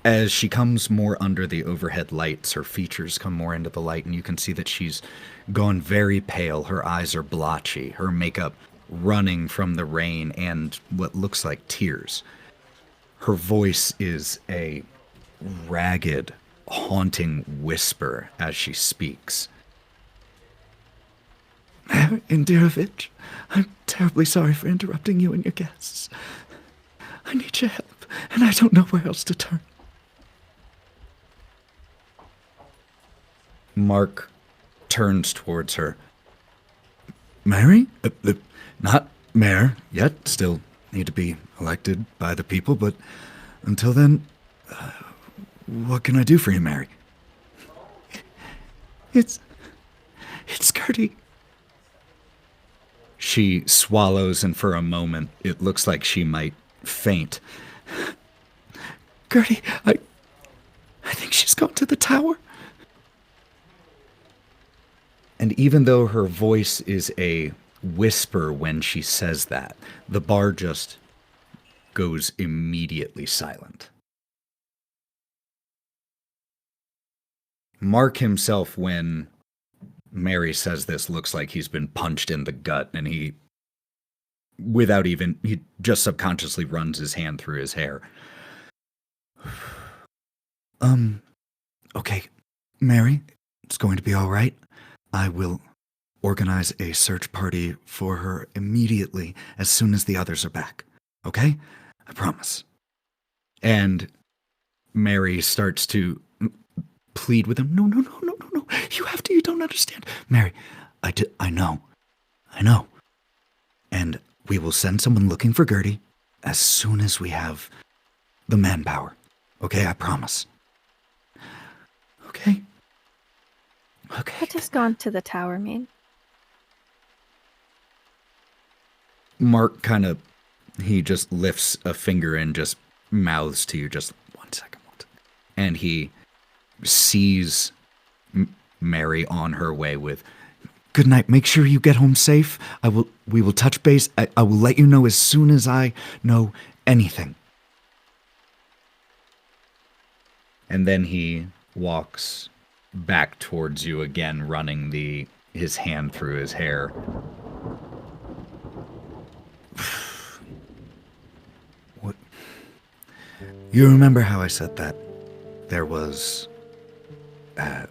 As she comes more under the overhead lights, her features come more into the light, and you can see that she's gone very pale. Her eyes are blotchy, her makeup running from the rain and what looks like tears. Her voice is a ragged, haunting whisper as she speaks. Mayor Indirovich, I'm terribly sorry for interrupting you and your guests. I need your help, and I don't know where else to turn. Mark turns towards her. Mary? Not mayor yet. Still need to be elected by the people, but until then, what can I do for you, Mary? It's Gertie. She swallows, and for a moment, it looks like she might faint. Gertie, I think she's gone to the tower. And even though her voice is a whisper when she says that, the bar just goes immediately silent. Mark himself, when Mary says this, looks like he's been punched in the gut, and he just subconsciously runs his hand through his hair. Okay, Mary, it's going to be all right. I will organize a search party for her immediately as soon as the others are back. Okay? I promise. And Mary starts to plead with him. No. You have to. You don't understand. Mary, I know. And we will send someone looking for Gertie as soon as we have the manpower. Okay? I promise. Okay? What has gone to the tower mean? Mark he just lifts a finger and just mouths to you, just 1 second. And he sees Mary on her way with, good night, make sure you get home safe. We will touch base. I will let you know as soon as I know anything. And then he walks back towards you again, running his hand through his hair. What? You remember how I said that there was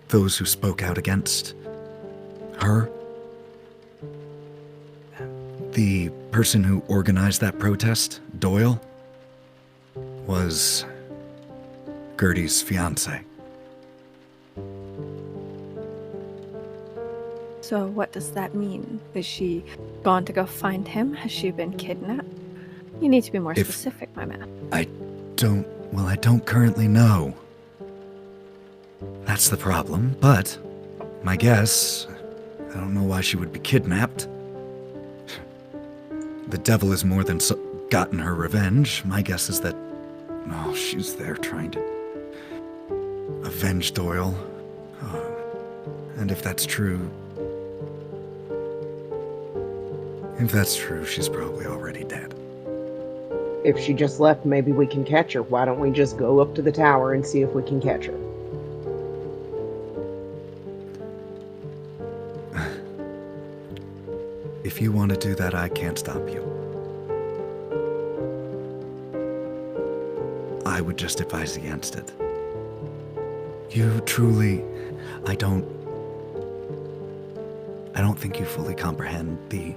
those who spoke out against her? The person who organized that protest, Doyle, was Gertie's fiancé. So what does that mean? Is she gone to go find him? Has she been kidnapped? You need to be more specific, my man. I don't currently know. That's the problem, but My guess, I don't know why she would be kidnapped. The devil has more than gotten her revenge. My guess is that, she's there trying to avenge Doyle. And if that's true, she's probably already dead. If she just left, maybe we can catch her. Why don't we just go up to the tower and see if we can catch her? If you want to do that, I can't stop you. I would just advise against it. You truly... I don't think you fully comprehend the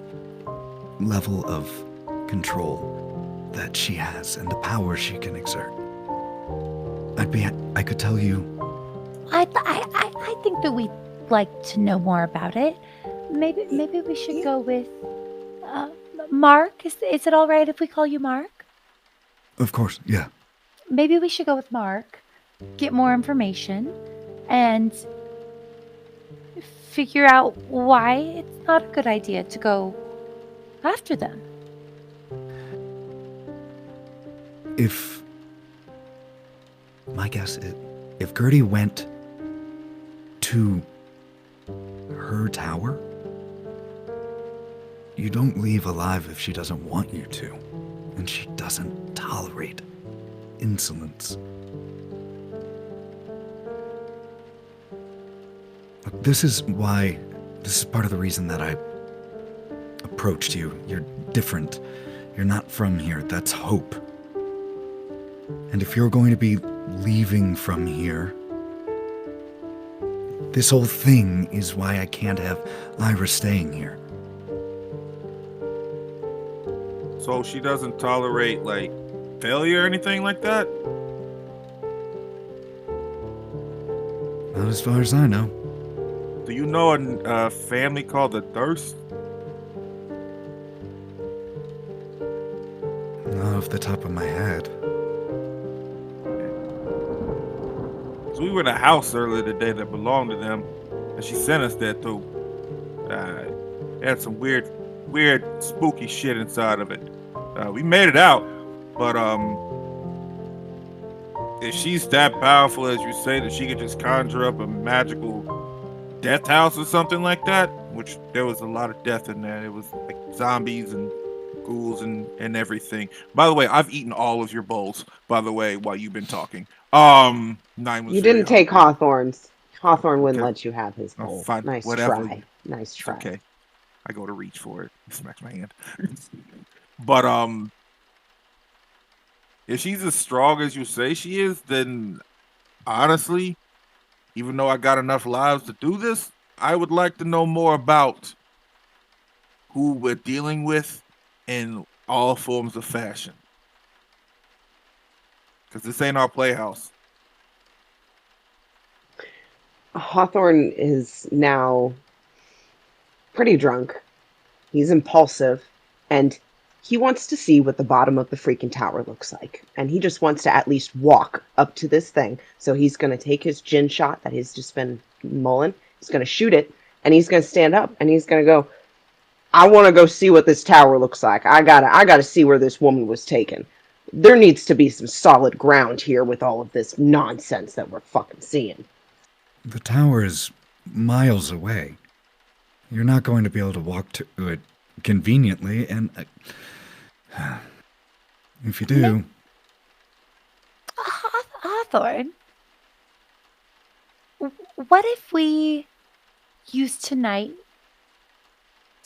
level of control that she has and the power she can exert. I could tell you... I think that we'd like to know more about it. Maybe we should go with Mark. Is it all right if we call you Mark? Of course, yeah. Maybe we should go with Mark, get more information, and figure out why it's not a good idea to go after them. My guess is, if Gertie went to her tower, you don't leave alive if she doesn't want you to. And she doesn't tolerate insolence. Look, this is part of the reason that I approached you. You're different. You're not from here. That's hope. And if you're going to be leaving from here, this whole thing is why I can't have Ira staying here. So she doesn't tolerate, like, failure or anything like that? Not as far as I know. Do you know a family called the Durst? Not off the top of my head. So we were in a house earlier today that belonged to them, and she sent us there too. It had some weird, spooky shit inside of it. We made it out, but if she's that powerful as you say, that she could just conjure up a magical death house or something like that, which there was a lot of death in there. It was like zombies and ghouls and everything. By the way, I've eaten all of your bowls, by the way, while you've been talking. Nyne was You didn't take hungry. Hawthorne's. Hawthorne wouldn't Okay. let you have his bowl. Fine, Nice whatever. try. Nice try. Okay. I go to reach for it. He smacks my hand. But if she's as strong as you say she is, then honestly, even though I got enough lives to do this, I would like to know more about who we're dealing with in all forms of fashion. Because this ain't our playhouse. Hawthorne is now pretty drunk. He's impulsive, and he wants to see what the bottom of the freaking tower looks like. And he just wants to at least walk up to this thing. So he's going to take his gin shot that he's just been mulling. He's going to shoot it, and he's going to stand up, and he's going to go, I want to go see what this tower looks like. I gotta see where this woman was taken. There needs to be some solid ground here with all of this nonsense that we're fucking seeing. The tower is miles away. You're not going to be able to walk to it conveniently, and if you do... Hawthorne, what if we use tonight,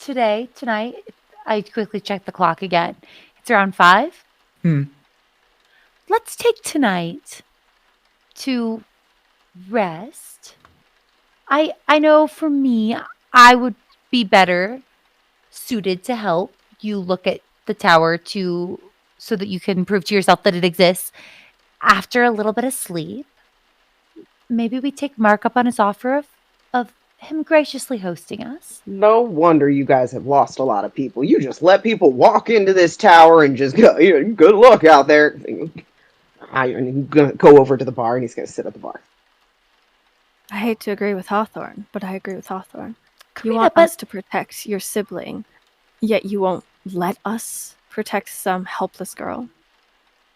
I quickly checked the clock again. It's around 5. Let's take tonight to rest. I know for me, I would be better suited to help you look at the tower so that you can prove to yourself that it exists. After a little bit of sleep, maybe we take Mark up on his offer of him graciously hosting us. No wonder you guys have lost a lot of people. You just let people walk into this tower and just go, good luck out there. I'm going to go over to the bar, and he's going to sit at the bar. I hate to agree with Hawthorne, but I agree with Hawthorne. You Karina, want but us to protect your sibling, yet you won't let us protect some helpless girl.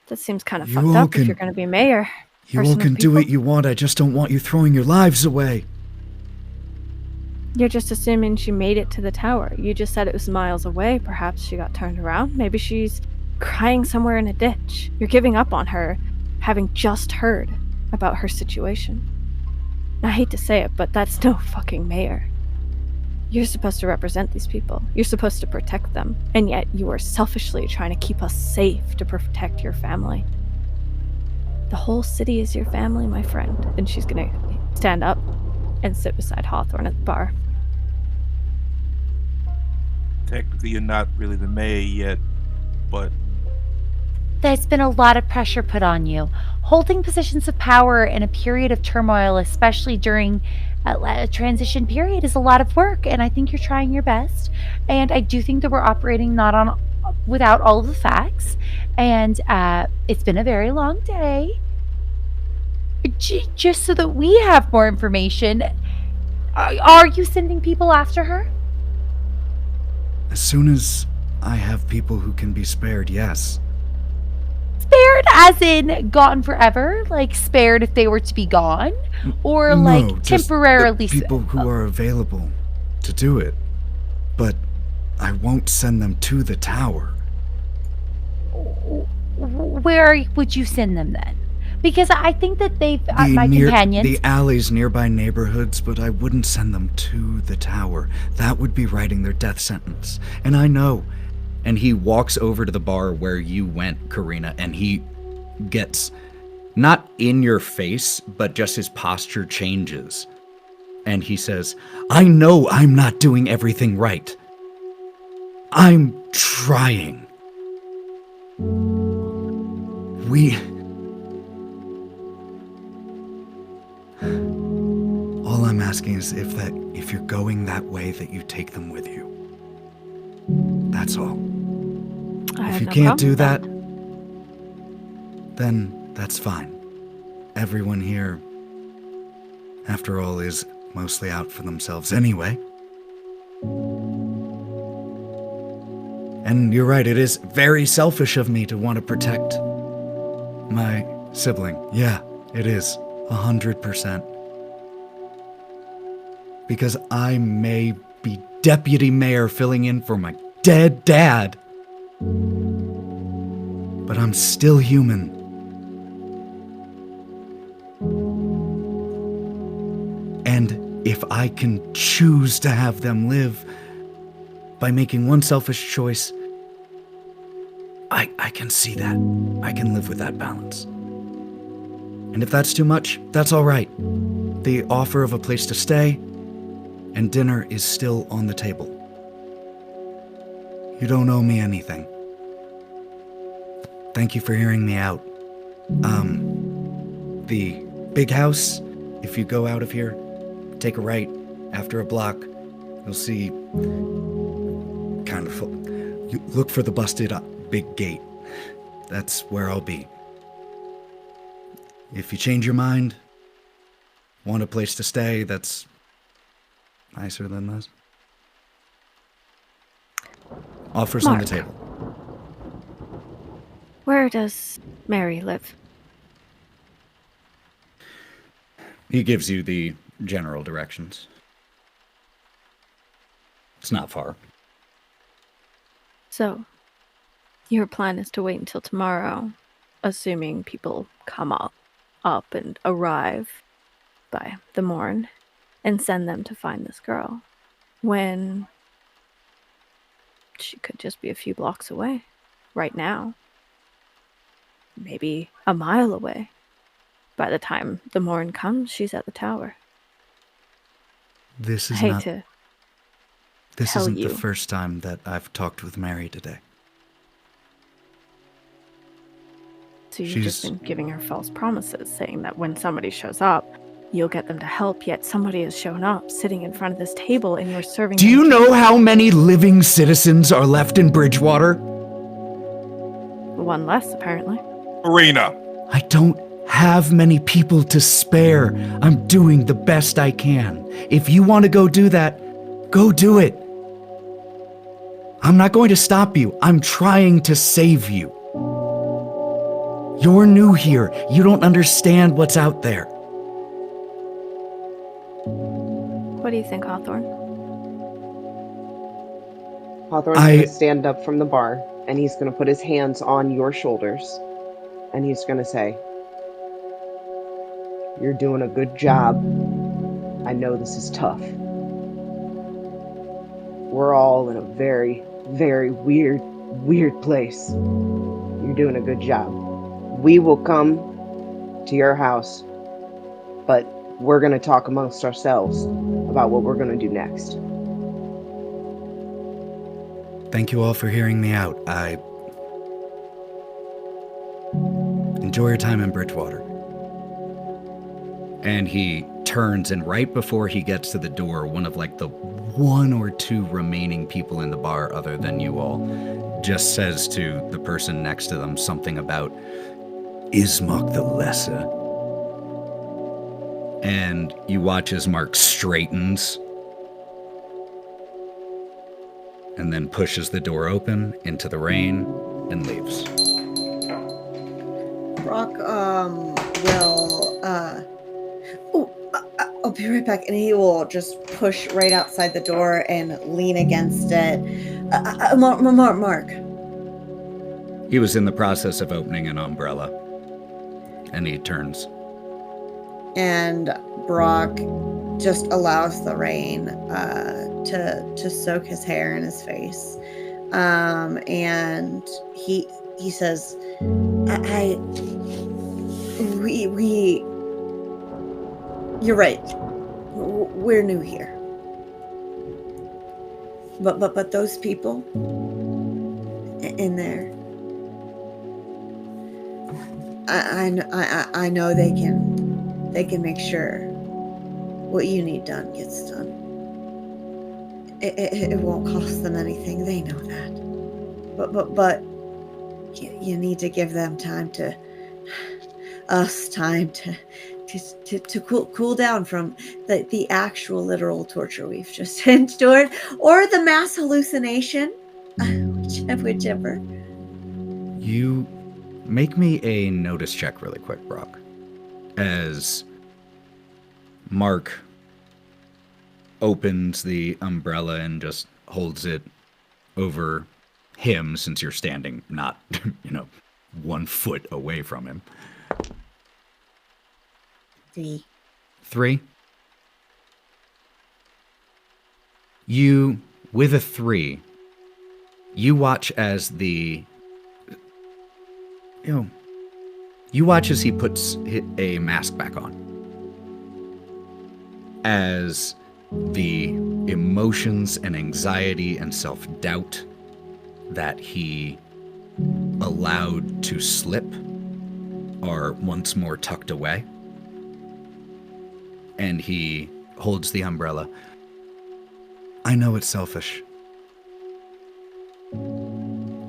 That seems kind of You fucked all up if you're can- going to be mayor. You all Person of can do people. what you want, I just don't want you throwing your lives away. You're just assuming she made it to the tower. You just said it was miles away. Perhaps she got turned around. Maybe she's crying somewhere in a ditch. You're giving up on her, having just heard about her situation. I hate to say it, but that's no fucking mayor. You're supposed to represent these people. You're supposed to protect them. And yet you are selfishly trying to keep us safe to protect your family. The whole city is your family, my friend. And she's gonna stand up and sit beside Hawthorne at the bar. Technically, you're not really the mayor yet, but there's been a lot of pressure put on you. Holding positions of power in a period of turmoil, especially during a transition period, is a lot of work, and I think you're trying your best. And I do think that we're operating without all of the facts. And it's been a very long day. Just so that we have more information, are you sending people after her? As soon as I have people who can be spared, yes. Spared as in gone forever? Like spared if they were to be gone? Or No, like just temporarily... the people who are available to do it. But I won't send them to the tower. Where would you send them then? Because I think that they've... my companions... The alleys nearby neighborhoods, but I wouldn't send them to the tower. That would be writing their death sentence. And I know. And he walks over to the bar where you went, Karina, and he gets not in your face, but just his posture changes. And he says, I know I'm not doing everything right. I'm trying. All I'm asking is if you're going that way, that you take them with you. That's all. If you can't do that, then that's fine. Everyone here, after all, is mostly out for themselves anyway. And you're right, it is very selfish of me to want to protect my sibling. Yeah, it is. 100%. Because I may be deputy mayor filling in for my dead dad. But I'm still human. And if I can choose to have them live by making one selfish choice, I can see that. I can live with that balance. And if that's too much, that's all right. The offer of a place to stay and dinner is still on the table. You don't owe me anything. Thank you for hearing me out. The big house, if you go out of here, take a right after a block, you'll see you look for the busted big gate. That's where I'll be. If you change your mind, want a place to stay that's nicer than this, offers on the Mark. table. Where does Mary live? He gives you the general directions. It's not far. So, your plan is to wait until tomorrow, assuming people come up and arrive by the morn, and send them to find this girl, when she could just be a few blocks away, right now. Maybe a mile away. By the time the morn comes, she's at the tower. This I is hate not. to This tell isn't you. the first time that I've talked with Mary today. So you've just She's- been giving her false promises, saying that when somebody shows up, you'll get them to help, yet somebody has shown up, sitting in front of this table, and you're serving Do them you tea. know how many living citizens are left in Bridgewater? One less, apparently. Karina. I don't have many people to spare. I'm doing the best I can. If you want to go do that, go do it. I'm not going to stop you. I'm trying to save you. You're new here. You don't understand what's out there. What do you think, Hawthorne? Hawthorne's going to stand up from the bar, and he's going to put his hands on your shoulders, and he's going to say, "You're doing a good job. I know this is tough. We're all in a very, very weird place. You're doing a good job. We will come to your house, but we're going to talk amongst ourselves about what we're going to do next." Thank you all for hearing me out. Enjoy your time in Bridgewater. And he turns, and right before he gets to the door, one of like the 1 or 2 remaining people in the bar other than you all just says to the person next to them something about Ismark the Lesser. And you watch as Mark straightens and then pushes the door open into the rain and leaves. Brawk will I'll be right back, and he will just push right outside the door and lean against it. Mark. He was in the process of opening an umbrella, and he turns. And Brawk just allows the rain to soak his hair and his face, and he says, we you're right, we're new here, but those people in there, I know they can make sure what you need done gets done. It won't cost them anything. They know that. But you need to give them time to cool down from the actual literal torture we've just endured, or the mass hallucination, whichever. You make me a notice check really quick, Brawk, as Mark opens the umbrella and just holds it over him, since you're standing not, 1 foot away from him. 3. You, with a 3, you watch as you watch as he puts a mask back on. As the emotions and anxiety and self-doubt that he allowed to slip are once more tucked away. And he holds the umbrella. I know it's selfish.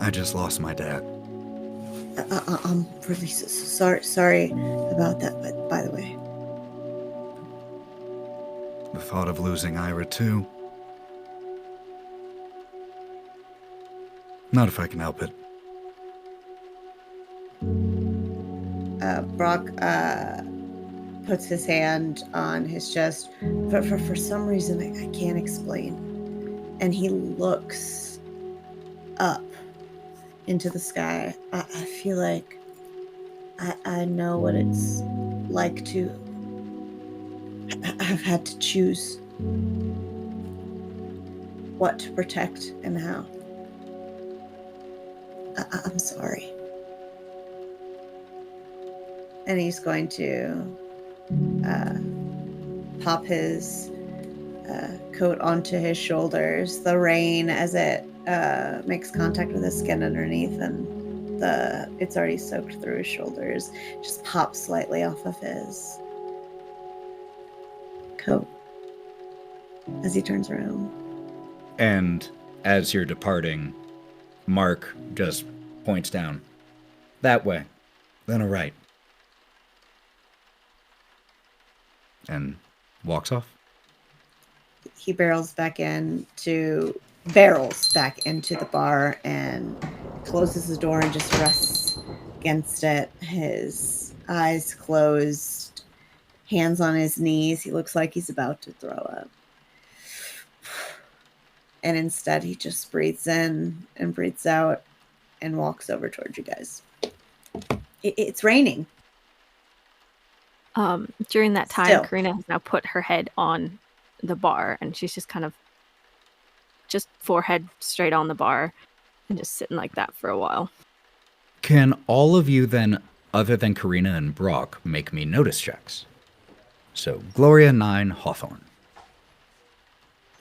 I just lost my dad. I'm really sorry about that, but by the way. The thought of losing Ira, too. Not if I can help it. Brawk puts his hand on his chest. For some reason, I can't explain. And he looks up into the sky. I feel like I know what it's like to have had to choose what to protect and how. I'm sorry. And he's going to pop his coat onto his shoulders. The rain, as it makes contact with his skin underneath, and it's already soaked through his shoulders, just pops slightly off of his coat as he turns around. And as you're departing, Mark just points down. That way. Then a right. and walks off. He barrels back into the bar and closes the door and just rests against it. His eyes closed, hands on his knees. He looks like he's about to throw up. And instead, he just breathes in and breathes out and walks over towards you guys. It's raining. During that time, Still. Karina has now put her head on the bar, and she's just kind of just forehead straight on the bar and just sitting like that for a while. Can all of you then, other than Karina and Brawk, make me notice checks? So, Gloria, Nyne, Hawthorne.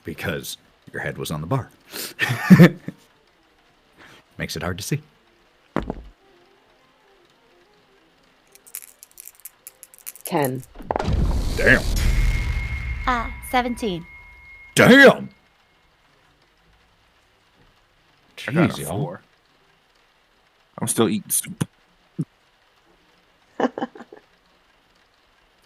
Because your head was on the bar. Makes it hard to see. Ten. Damn. 17. Damn! I got Jeez, a y'all. 4. I'm still eating soup.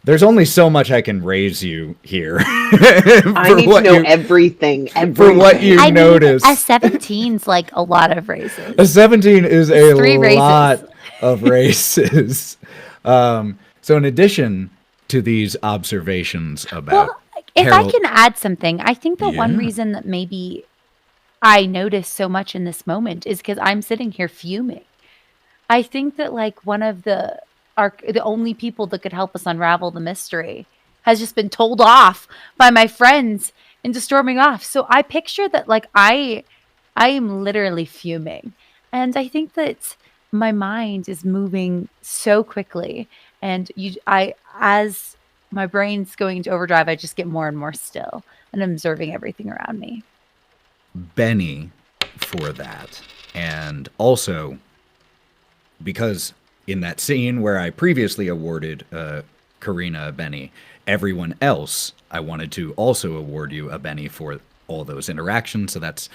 There's only so much I can raise you here. I need to know everything. For what you notice. A 17's like a lot of raises. A 17 is a 3 raises. lot of races. So in addition to these observations about If Harold, I can add something, I think the one Yeah. reason that maybe I notice so much in this moment is because I'm sitting here fuming. I think that like one of the only people that could help us unravel the mystery has just been told off by my friends into storming off. So I picture that like I am literally fuming. And I think that my mind is moving so quickly, and as my brain's going into overdrive, I just get more and more still and observing everything around me. Benny for that. And also, because in that scene where I previously awarded Karina a Benny, everyone else, I wanted to also award you a Benny for all those interactions. So that's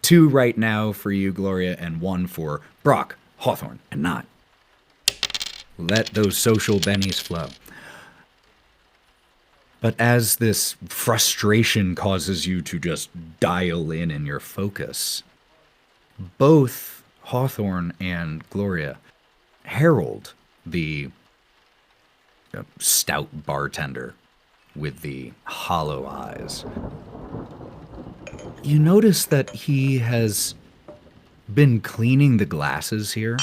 2 right now for you, Gloria, and 1 for Brawk, Hawthorne, and Nyne. Let those social bennies flow. But as this frustration causes you to just dial in your focus, both Hawthorne and Gloria, Harold, the stout bartender with the hollow eyes, you notice that he has been cleaning the glasses here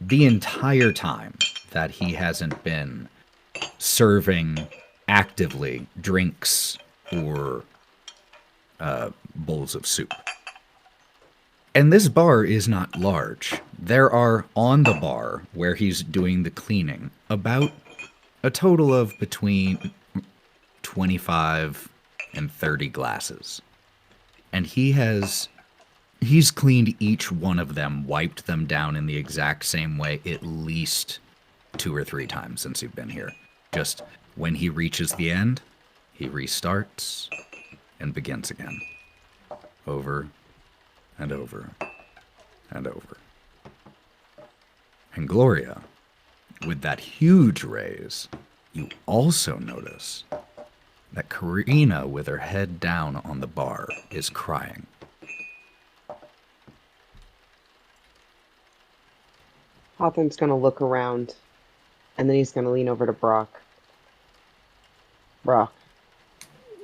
the entire time that he hasn't been serving actively drinks or bowls of soup. And this bar is not large. There are on the bar where he's doing the cleaning about a total of between 25 and 30 glasses. And he's cleaned each one of them, wiped them down in the exact same way at least 2 or 3 times since you've been here. Just when he reaches the end, he restarts and begins again. Over and over and over. And Gloria, with that huge raise, you also notice that Karina, with her head down on the bar, is crying. Hawthorne's going to look around, and then he's going to lean over to Brawk. Brawk,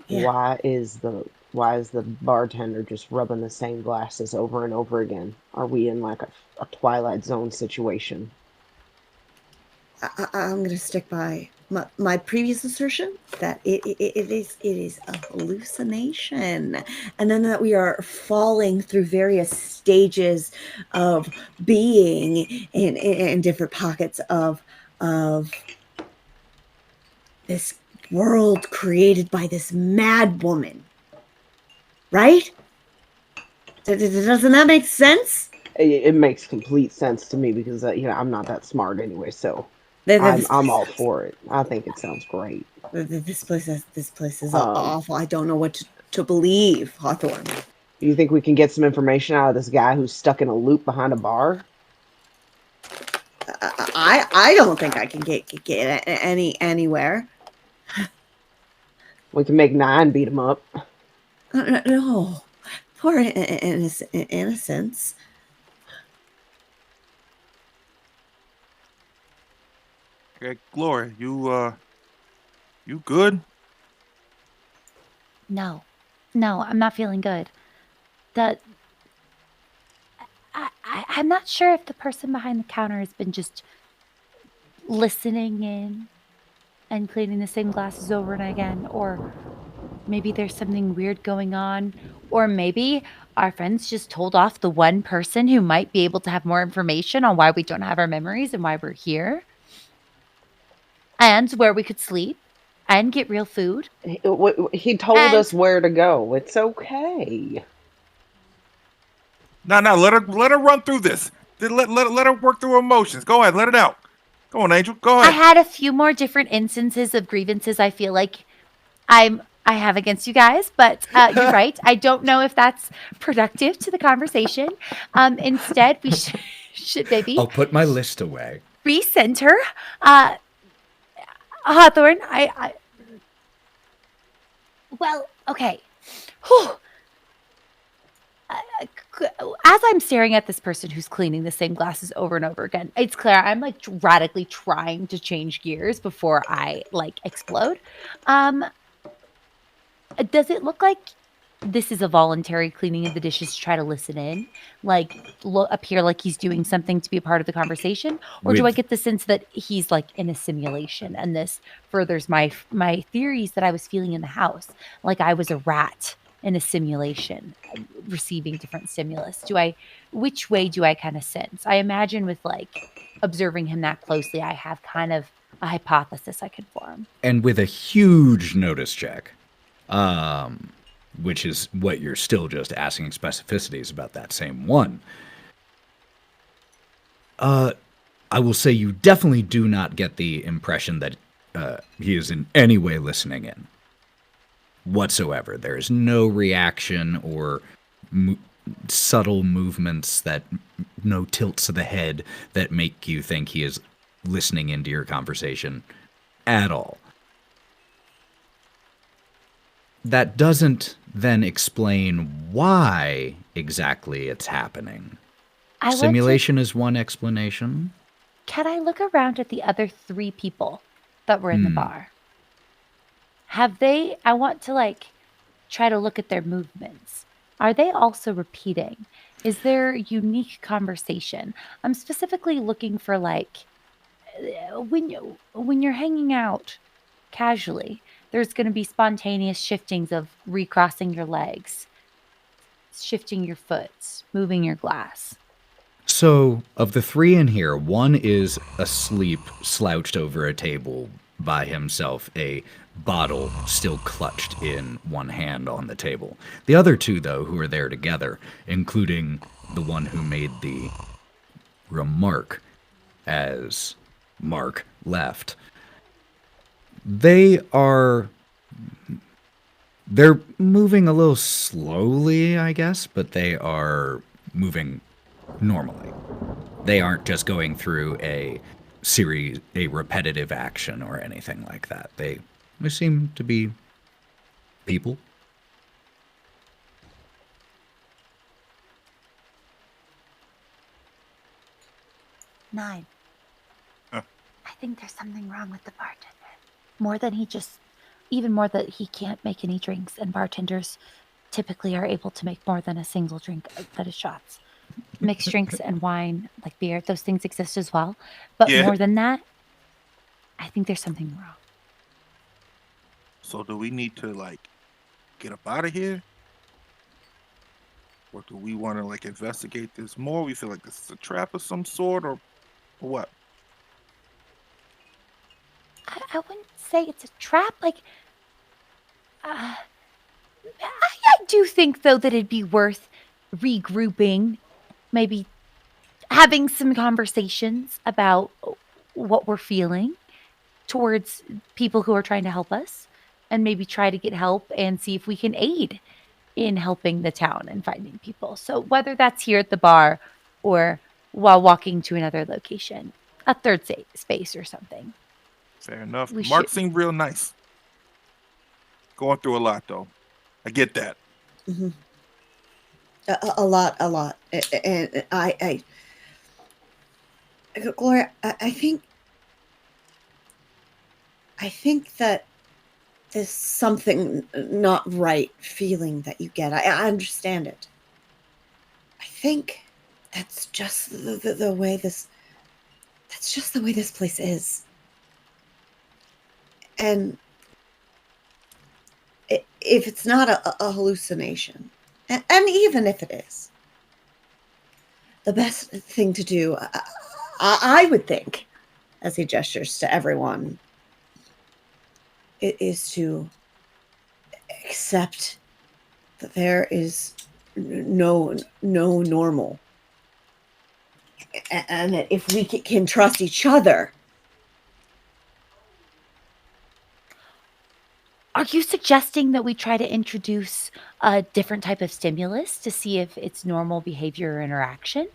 Yeah. why is the bartender just rubbing the same glasses over and over again? Are we in like a Twilight Zone situation? I'm going to stick by my previous assertion that it is a hallucination, and then that we are falling through various stages of being in different pockets of this world created by this mad woman. Right? Doesn't that make sense? It makes complete sense to me because I'm not that smart anyway, so I'm all for it. I think it sounds great. This place is awful. I don't know what to believe, Hawthorne. You think we can get some information out of this guy who's stuck in a loop behind a bar? I don't think I can get anywhere. We can make Nyne beat him up. No, poor innocents. Okay, Gloria, you good? No, I'm not feeling good. I'm not sure if the person behind the counter has been just listening in and cleaning the same glasses over and again, or maybe there's something weird going on, or maybe our friends just told off the one person who might be able to have more information on why we don't have our memories and why we're here, and where we could sleep and get real food. He told And us where to go. It's okay. No, let her run through this. Let her work through her emotions. Go ahead, let it out. Go on, Angel. Go I ahead. had a few more different instances of grievances I feel like I have against you guys, but you're right. I don't know if that's productive to the conversation. Instead, we should maybe I'll put my list away. recenter. Hawthorne, well, okay. Whew. As I'm staring at this person who's cleaning the same glasses over and over again, it's clear I'm like radically trying to change gears before I like explode. Does it look like this is a voluntary cleaning of the dishes to try to listen in, like appear like he's doing something to be a part of the conversation, or do I get the sense that he's like in a simulation, and this furthers my theories that I was feeling in the house, like I was a rat in a simulation, receiving different stimulus? Which way do I kind of sense? I imagine with like observing him that closely, I have kind of a hypothesis I can form. And with a huge notice check, which is what you're still just asking specificities about that same one. I will say you definitely do not get the impression that he is in any way listening in whatsoever. There is no reaction or subtle movements, no tilts of the head that make you think he is listening into your conversation at all. That doesn't then explain why exactly it's happening. Simulation is one explanation. Can I look around at the other 3 people that were in the bar? I want to like try to look at their movements. Are they also repeating? Is there unique conversation? I'm specifically looking for like when you're hanging out casually, there's going to be spontaneous shiftings of recrossing your legs, shifting your foot, moving your glass. So, of the 3 in here, one is asleep, slouched over a table by himself, a bottle still clutched in one hand on the table. The other 2, though, who are there together, including the one who made the remark as Mark left, they're moving a little slowly, I guess, but they are moving normally. They aren't just going through a repetitive action or anything like that. They seem to be people. Nyne. I think there's something wrong with the bartender. Even more that he can't make any drinks, and bartenders typically are able to make more than a single drink that is shots. Mixed drinks and wine, like beer, those things exist as well. But more than that, I think there's something wrong. So do we need to like get up out of here? Or do we want to like investigate this more? We feel like this is a trap of some sort, or what? I wouldn't say it's a trap. Like, I do think, though, that it'd be worth regrouping, maybe having some conversations about what we're feeling towards people who are trying to help us, and maybe try to get help and see if we can aid in helping the town and finding people. So whether that's here at the bar or while walking to another location, a third space or something. Fair enough. Mark seemed real nice. Going through a lot, though. I get that. Mhm. A lot. And Gloria, I think that there's something not right feeling that you get. I understand it. I think that's just the way that's just the way this place is. And if it's not a hallucination, and even if it is, the best thing to do, I would think, as he gestures to everyone, is to accept that there is no normal, and that if we can trust each other. Are you suggesting that we try to introduce a different type of stimulus to see if it's normal behavior or interaction?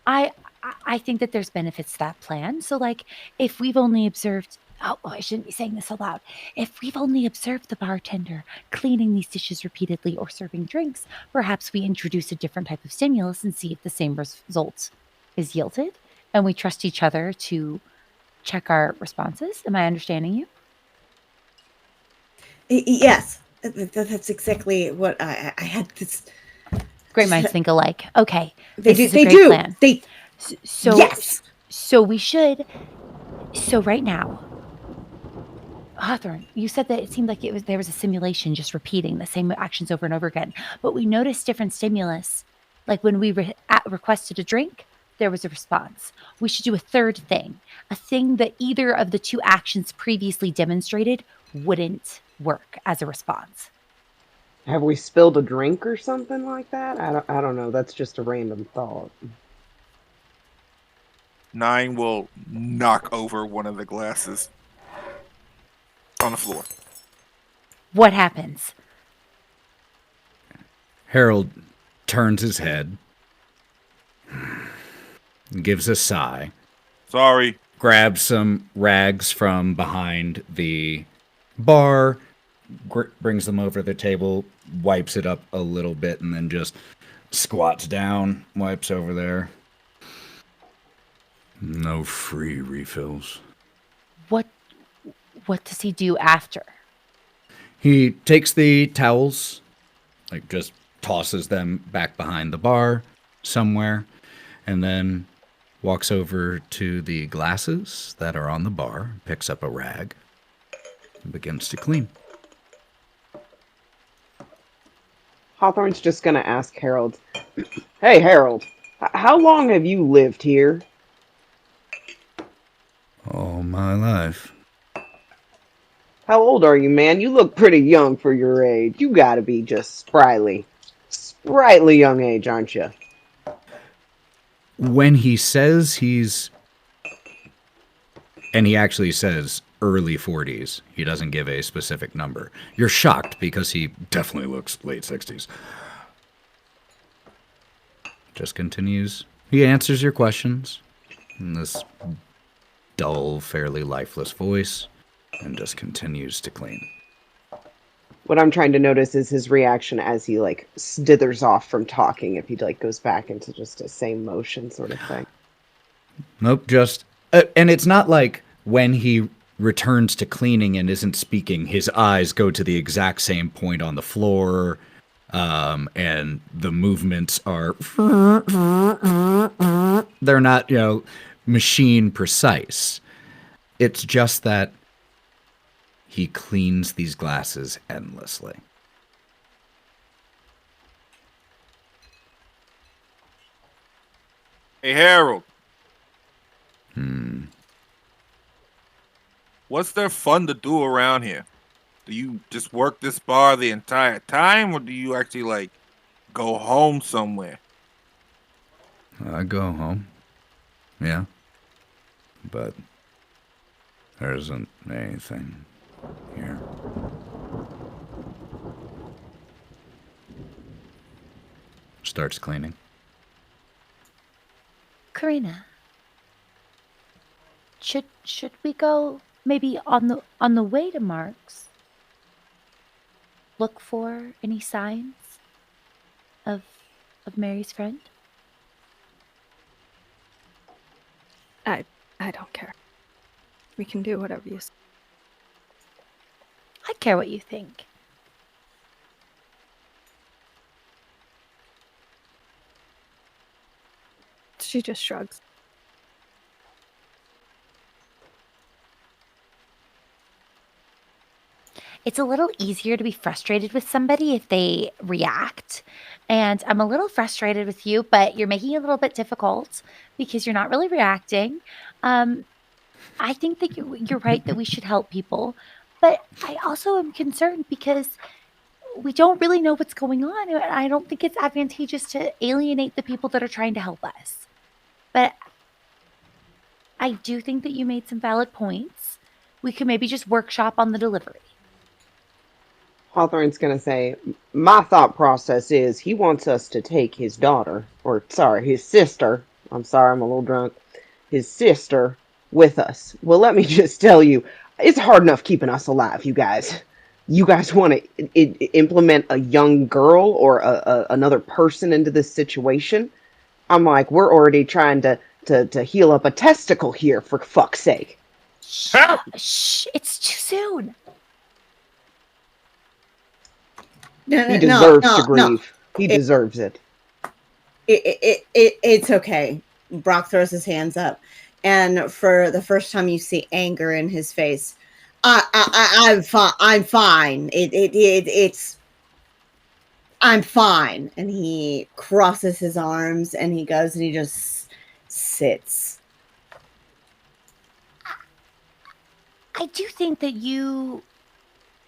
I I think that there's benefits to that plan. So, like, if we've only observed, I shouldn't be saying this aloud. If we've only observed the bartender cleaning these dishes repeatedly or serving drinks, perhaps we introduce a different type of stimulus and see if the same result is yielded. And we trust each other to check our responses. Am I understanding you? Yes, that's exactly what I had this. Great minds think alike. Okay, They this do. is a They great do. plan. They So, yes. so we should. So right now, Hawthorne, you said that it seemed like there was a simulation just repeating the same actions over and over again, but we noticed different stimulus. Like when we requested a drink, there was a response. We should do a third thing, a thing that either of the two actions previously demonstrated wouldn't work as a response. Have we spilled a drink or something like that? I don't know. That's just a random thought. Nyne will knock over one of the glasses on the floor. What happens? Harold turns his head, gives a sigh, Sorry. grabs some rags from behind the bar, brings them over to the table, wipes it up a little bit, and then just squats down, wipes over there. No free refills. What does he do after? He takes the towels, like just tosses them back behind the bar somewhere, and then walks over to the glasses that are on the bar, picks up a rag, and begins to clean. Hawthorne's just gonna ask Harold, "Hey, Harold, how long have you lived here?" All my life. How old are you, man? You look pretty young for your age. You gotta be just sprightly. Sprightly young age, aren't you? When he says and he actually says early 40s, he doesn't give a specific number. You're shocked because he definitely looks late 60s. Just continues. He answers your questions in this dull, fairly lifeless voice, and just continues to clean. What I'm trying to notice is his reaction as he like dithers off from talking. If he like goes back into just a same motion sort of thing. Nope, just and it's not like when he returns to cleaning and isn't speaking, his eyes go to the exact same point on the floor, and the movements are they're not, machine precise. It's just that he cleans these glasses endlessly. Hey, Harold. What's there fun to do around here? Do you just work this bar the entire time, or do you actually, like, go home somewhere? I go home. Yeah. But there isn't anything here. Starts cleaning. Karina, should we go maybe on the way to Mark's? look for any signs of Mary's friend? I don't care. We can do whatever you say. I care what you think. She just shrugs. It's a little easier to be frustrated with somebody if they react. And I'm a little frustrated with you, but you're making it a little bit difficult because you're not really reacting. I think that you're right that we should help people. But I also am concerned because we don't really know what's going on. And I don't think it's advantageous to alienate the people that are trying to help us. But I do think that you made some valid points. We could maybe just workshop on the delivery. Hawthorne's going to say, my thought process is he wants us to take his daughter, or sorry, his sister. I'm sorry, I'm a little drunk. His sister with us. Well, let me just tell you, it's hard enough keeping us alive, you guys. You guys want to implement a young girl or another person into this situation? I'm like, we're already trying to heal up a testicle here, for fuck's sake. Shh, it's too soon. He deserves to grieve. He deserves it. It's okay. Brawk throws his hands up, and for the first time, you see anger in his face. I'm fine. I'm fine. I'm fine. And he crosses his arms, and he goes and he just sits. I do think that you,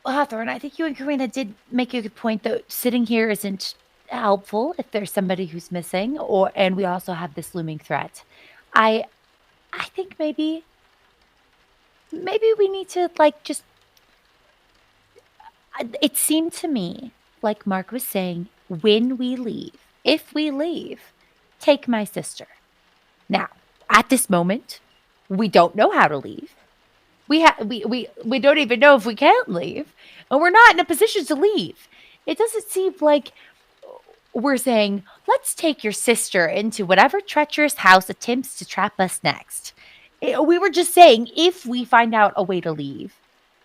Hawthorne, I think you and Karina did make a good point that sitting here isn't helpful if there's somebody who's missing, and we also have this looming threat. I think maybe we need to just. It seemed to me, like Mark was saying, when we leave, if we leave, take my sister. Now, at this moment, we don't know how to leave. We don't even know if we can leave, and we're not in a position to leave. It doesn't seem like we're saying, let's take your sister into whatever treacherous house attempts to trap us next. We were just saying, if we find out a way to leave,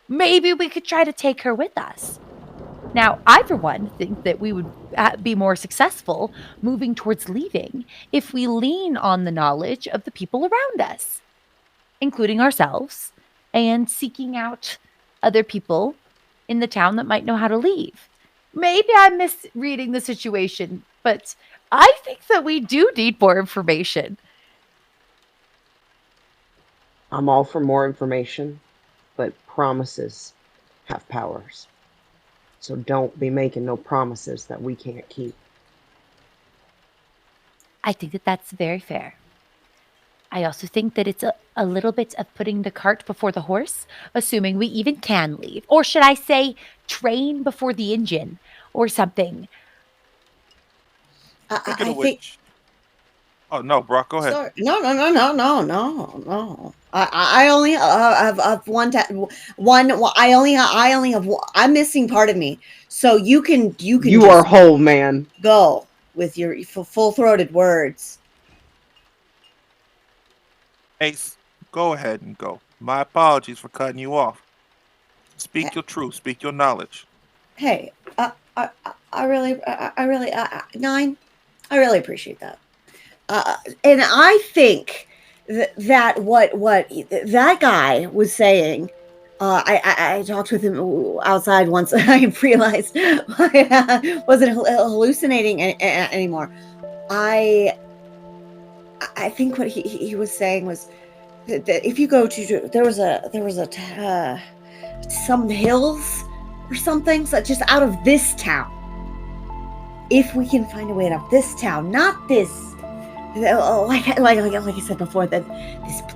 maybe we could try to take her with us. Now, I, for one, think that we would be more successful moving towards leaving if we lean on the knowledge of the people around us, including ourselves, and seeking out other people in the town that might know how to leave. Maybe I'm misreading the situation, but I think that we do need more information. I'm all for more information, but promises have powers. So don't be making no promises that we can't keep. I think that that's very fair. I also think that it's a little bit of putting the cart before the horse, assuming we even can leave. Or should I say, train before the engine, or something. I think. Oh no, Brawk, go ahead. Sorry. No. I only have one. I only have. I'm missing part of me, so you can. You are whole, man. Go with your full-throated words. Ace, go ahead and go. My apologies for cutting you off. Speak your truth. Speak your knowledge. Hey, I really, Nyne, I really appreciate that. And I think that what that guy was saying, I talked with him outside once. I realized I wasn't hallucinating anymore. I think what he was saying was that if you go to there was some hills or something, so just out of this town. If we can find a way out of this town, not this, like I said before, that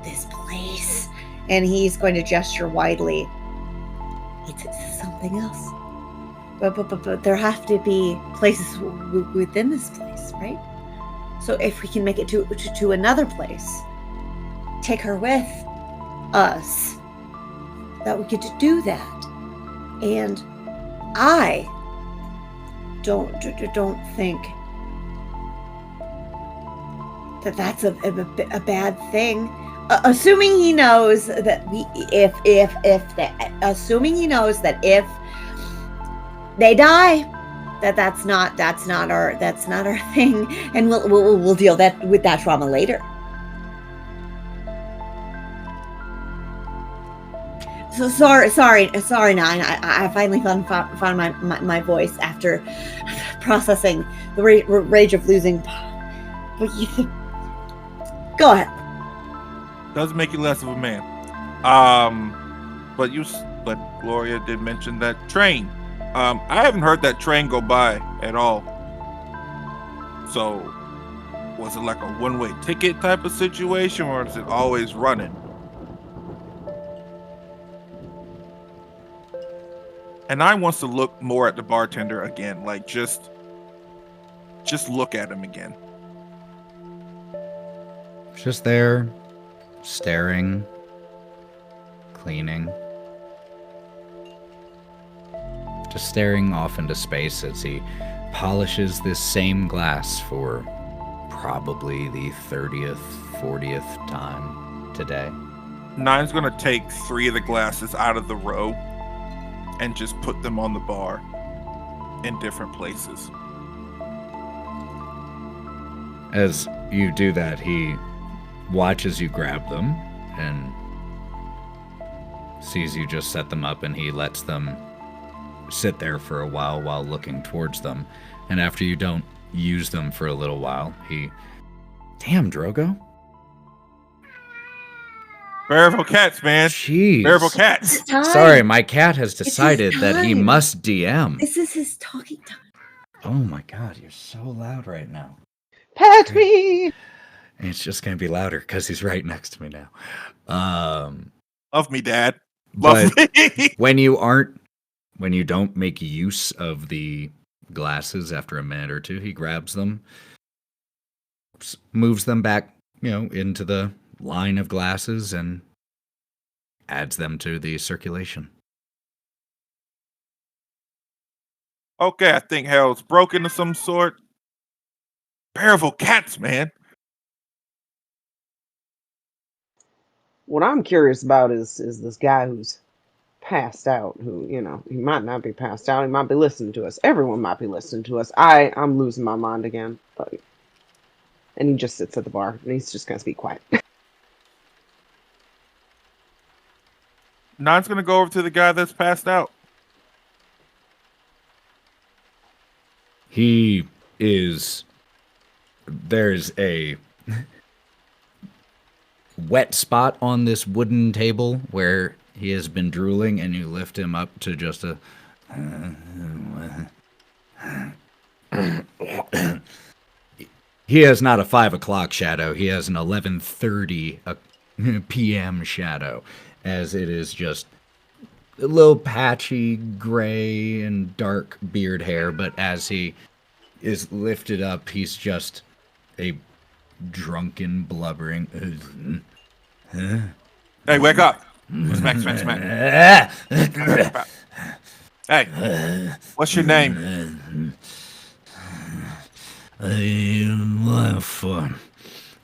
this place, and he's going to gesture widely. It's something else, but there have to be places within this place, right? So if we can make it to another place, take her with us, that we get to do that. And I don't think that that's a bad thing. Assuming he knows that assuming he knows that if they die, that's not our thing, and we'll deal with that trauma later. So sorry, Nyne. I finally found my voice after processing the rage of losing. Go ahead. Doesn't make you less of a man. But Gloria did mention that train. I haven't heard that train go by at all. So, was it like a one-way ticket type of situation, or is it always running? And I wants to look more at the bartender again, like just look at him again. Just there, staring, cleaning. Just staring off into space as he polishes this same glass for probably the 30th, 40th time today. Nyne's gonna take 3 of the glasses out of the row and just put them on the bar in different places. As you do that, he watches you grab them and sees you just set them up, and he lets them sit there for a while looking towards them. And after you don't use them for a little while, he... Damn, Drogo. Bearable cats, man. Jeez. Bearable cats. Sorry, my cat has decided that he must DM. This is his talking time. Oh my god, you're so loud right now. Pet me! And it's just going to be louder because he's right next to me now. Love me, Dad. Love me. When you don't make use of the glasses after a minute or two, he grabs them, moves them back, into the line of glasses and adds them to the circulation. Okay, I think Harold's broken of some sort. Bearable cats, man. What I'm curious about is this guy who's passed out, who, he might not be passed out, he might be listening to us. Everyone might be listening to us. I'm losing my mind again. And he just sits at the bar, and he's just going to be quiet. Nyne's gonna go over to the guy that's passed out. There's a wet spot on this wooden table where he has been drooling, and you lift him up to just a... He has not a 5 o'clock shadow. He has an 11:30 p.m. shadow, as it is just a little patchy gray and dark beard hair, but as he is lifted up, he's just a drunken, blubbering... Hey, wake up! Smack. Hey, what's your name?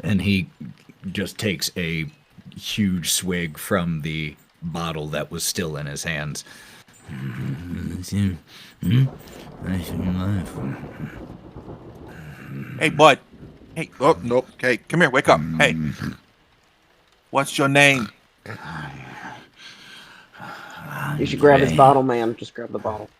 And he just takes a huge swig from the bottle that was still in his hands. Hey, bud. Hey, oh, nope. Okay, come here, wake up. Hey, what's your name? You should grab his bottle, ma'am. Just grab the bottle.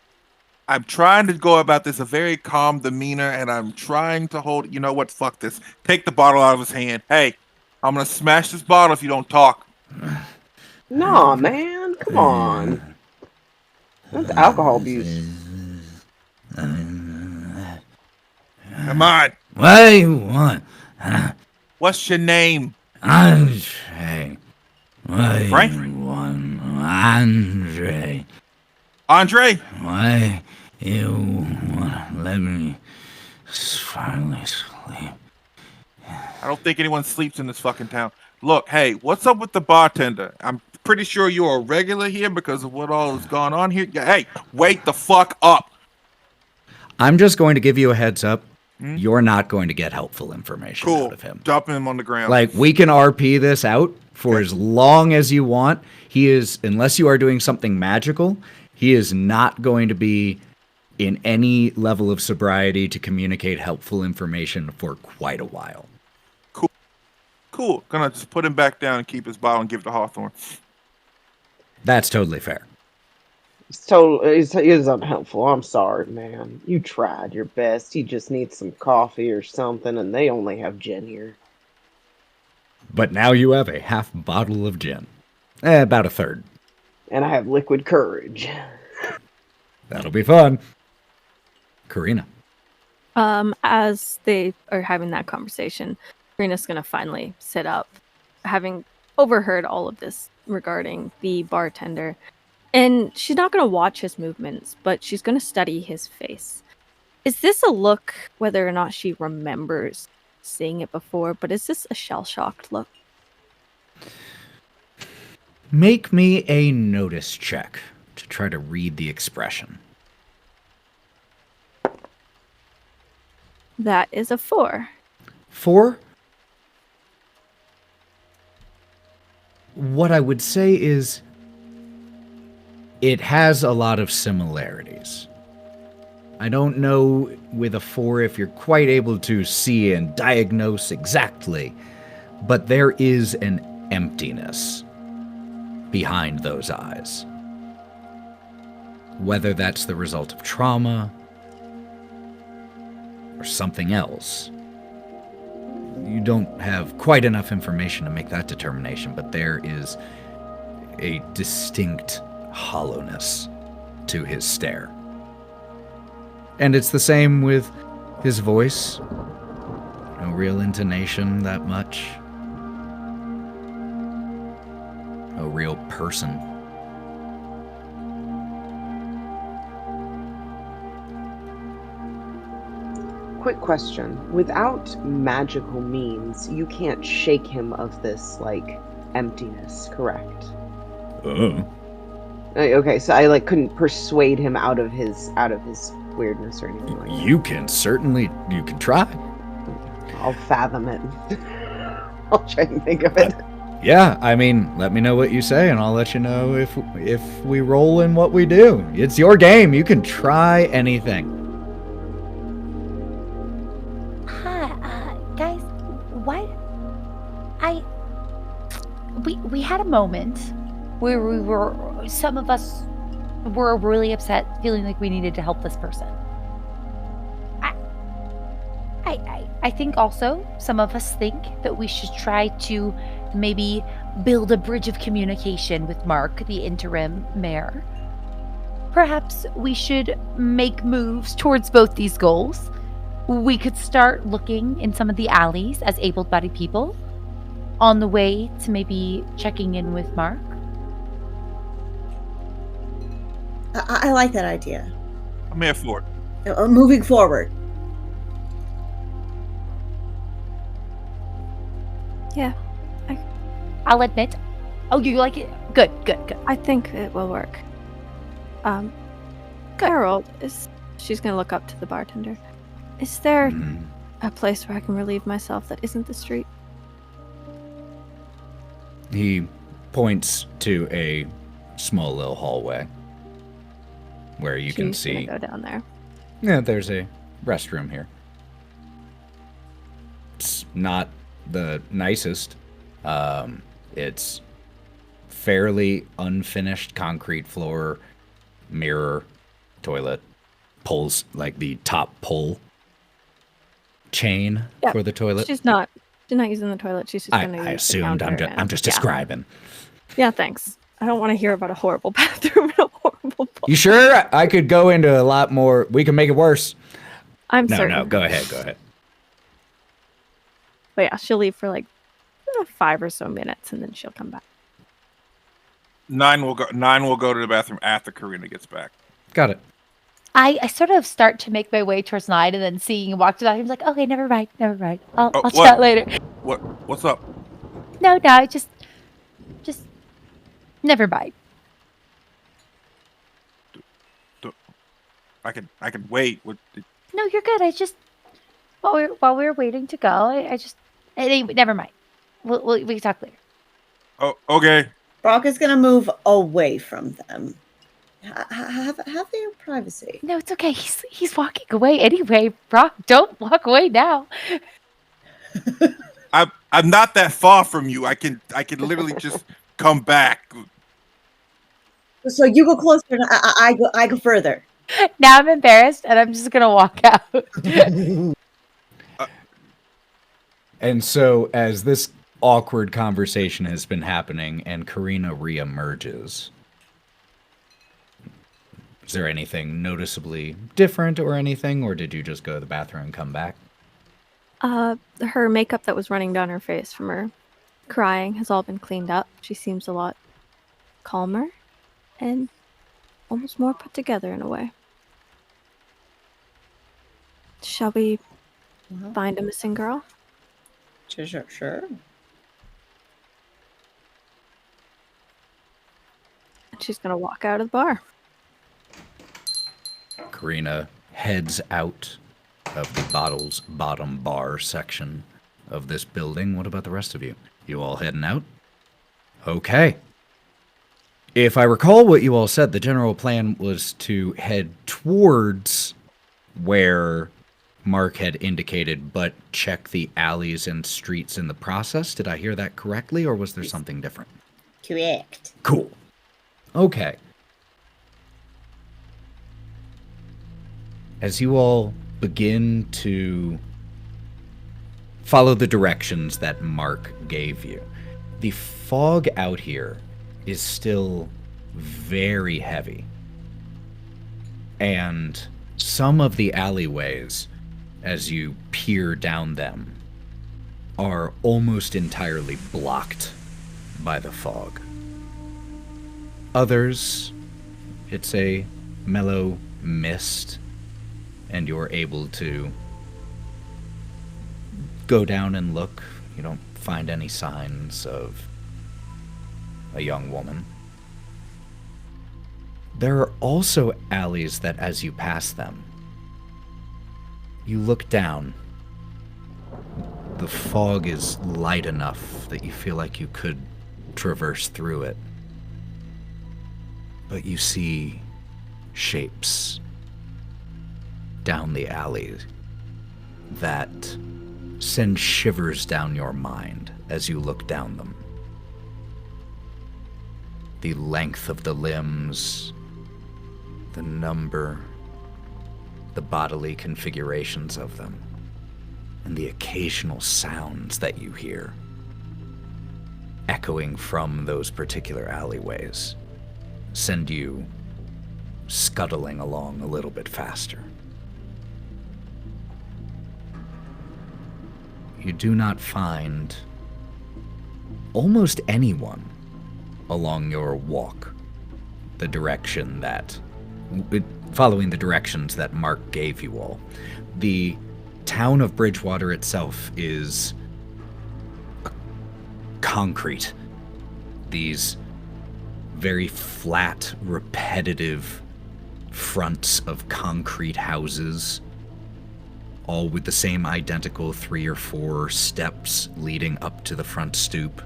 I'm trying to go about this a very calm demeanor, and I'm trying to hold... You know what? Fuck this. Take the bottle out of his hand. Hey, I'm gonna smash this bottle if you don't talk. Nah, man. Come on. That's alcohol abuse. Come on. What do you want? What's your name? Andre. What Frank? do you want? Andre. Andre? Why you want to let me finally sleep? I don't think anyone sleeps in this fucking town. Look, hey, what's up with the bartender? I'm pretty sure you're a regular here because of what all has gone on here. Hey, wake the fuck up. I'm just going to give you a heads up. Hmm? You're not going to get helpful information Cool. out of him. Dump him on the ground. Like, we can RP this out for as long as you want. He is, unless you are doing something magical, he is not going to be in any level of sobriety to communicate helpful information for quite a while. Cool. Gonna just put him back down and keep his bottle and give it to Hawthorne. That's totally fair. He is unhelpful. I'm sorry, man. You tried your best. He just needs some coffee or something, and they only have gin here. But now you have a half bottle of gin. About a third. And I have liquid courage. That'll be fun. Karina. As they are having that conversation, Karina's gonna finally sit up, having overheard all of this regarding the bartender. And she's not gonna watch his movements, but she's gonna study his face. Is this a look, whether or not she remembers seeing it before, but is this a shell-shocked look? Make me a notice check to try to read the expression. That is a 4. 4? What I would say is it has a lot of similarities. I don't know with a 4 if you're quite able to see and diagnose exactly, but there is an emptiness behind those eyes. Whether that's the result of trauma or something else. You don't have quite enough information to make that determination, but there is a distinct hollowness to his stare. And it's the same with his voice. No real intonation that much. No real person. Quick question. Without magical means, you can't shake him of this, like, emptiness, correct? Okay, so I, like, couldn't persuade him out of his weirdness or anything like that. You can try. I'll fathom it. I'll try and think of it. Yeah, I mean, let me know what you say, and I'll let you know if we roll in what we do. It's your game. You can try anything. Guys, what? We had a moment where some of us were really upset, feeling like we needed to help this person. I think also some of us think that we should try to maybe build a bridge of communication with Mark, the interim mayor. Perhaps we should make moves towards both these goals. We could start looking in some of the alleys as able-bodied people on the way to maybe checking in with Mark. I like that idea. I'm here for it. Moving forward. Yeah, I'll admit. Oh, you like it? Good. I think it will work. Harold, she's gonna look up to the bartender. Is there a place where I can relieve myself that isn't the street? He points to a small little hallway where you can She's see. gonna go down there. Yeah, there's a restroom here. It's not the nicest. It's fairly unfinished concrete floor, mirror, toilet, pulls like the top pull chain for the toilet. She's not using the toilet. She's just gonna I use assumed. the counter I'm just describing. Yeah, thanks. I don't want to hear about a horrible bathroom and a horrible pool. You sure? I could go into a lot more. We can make it worse. I'm certain. No, go ahead. But yeah, she'll leave for like 5 or so minutes, and then she'll come back. Nyne will go to the bathroom after Karina gets back. Got it. I sort of start to make my way towards Nyne, and then seeing him walk to the bathroom, like, okay, never mind. I'll what? chat later. What's up? No, just never mind. I can wait. No, you're good. I just while we were waiting to go, I just anyway, never mind. We can talk later. Oh, okay. Brawk is gonna move away from them. Have your privacy. No, it's okay. He's walking away anyway. Brawk, don't walk away now. I'm not that far from you. I can literally just come back. So you go closer, and I go further. Now I'm embarrassed, and I'm just gonna walk out. And so, as this awkward conversation has been happening, and Karina reemerges, is there anything noticeably different or anything, or did you just go to the bathroom and come back? Her makeup that was running down her face from her crying has all been cleaned up. She seems a lot calmer and almost more put together in a way. Shall we find a missing girl? Sure. And she's gonna walk out of the bar. Karina heads out of the bottles bottom bar section of this building. What about the rest of you? You all heading out? Okay. If I recall what you all said, the general plan was to head towards where Mark had indicated, but check the alleys and streets in the process. Did I hear that correctly, or was there something different? Correct. Cool. Okay. As you all begin to follow the directions that Mark gave you, the fog out here is still very heavy. And some of the alleyways, as you peer down them, are almost entirely blocked by the fog. Others, it's a mellow mist, and you're able to go down and look. You don't find any signs of a young woman. There are also alleys that, as you pass them, you look down. The fog is light enough that you feel like you could traverse through it. But you see shapes down the alley that send shivers down your mind as you look down them. The length of the limbs, the number, the bodily configurations of them, and the occasional sounds that you hear echoing from those particular alleyways send you scuttling along a little bit faster. You do not find almost anyone along your walk, following the directions that Mark gave you all. The town of Bridgewater itself is concrete. These very flat, repetitive fronts of concrete houses, all with the same identical 3 or 4 steps leading up to the front stoop.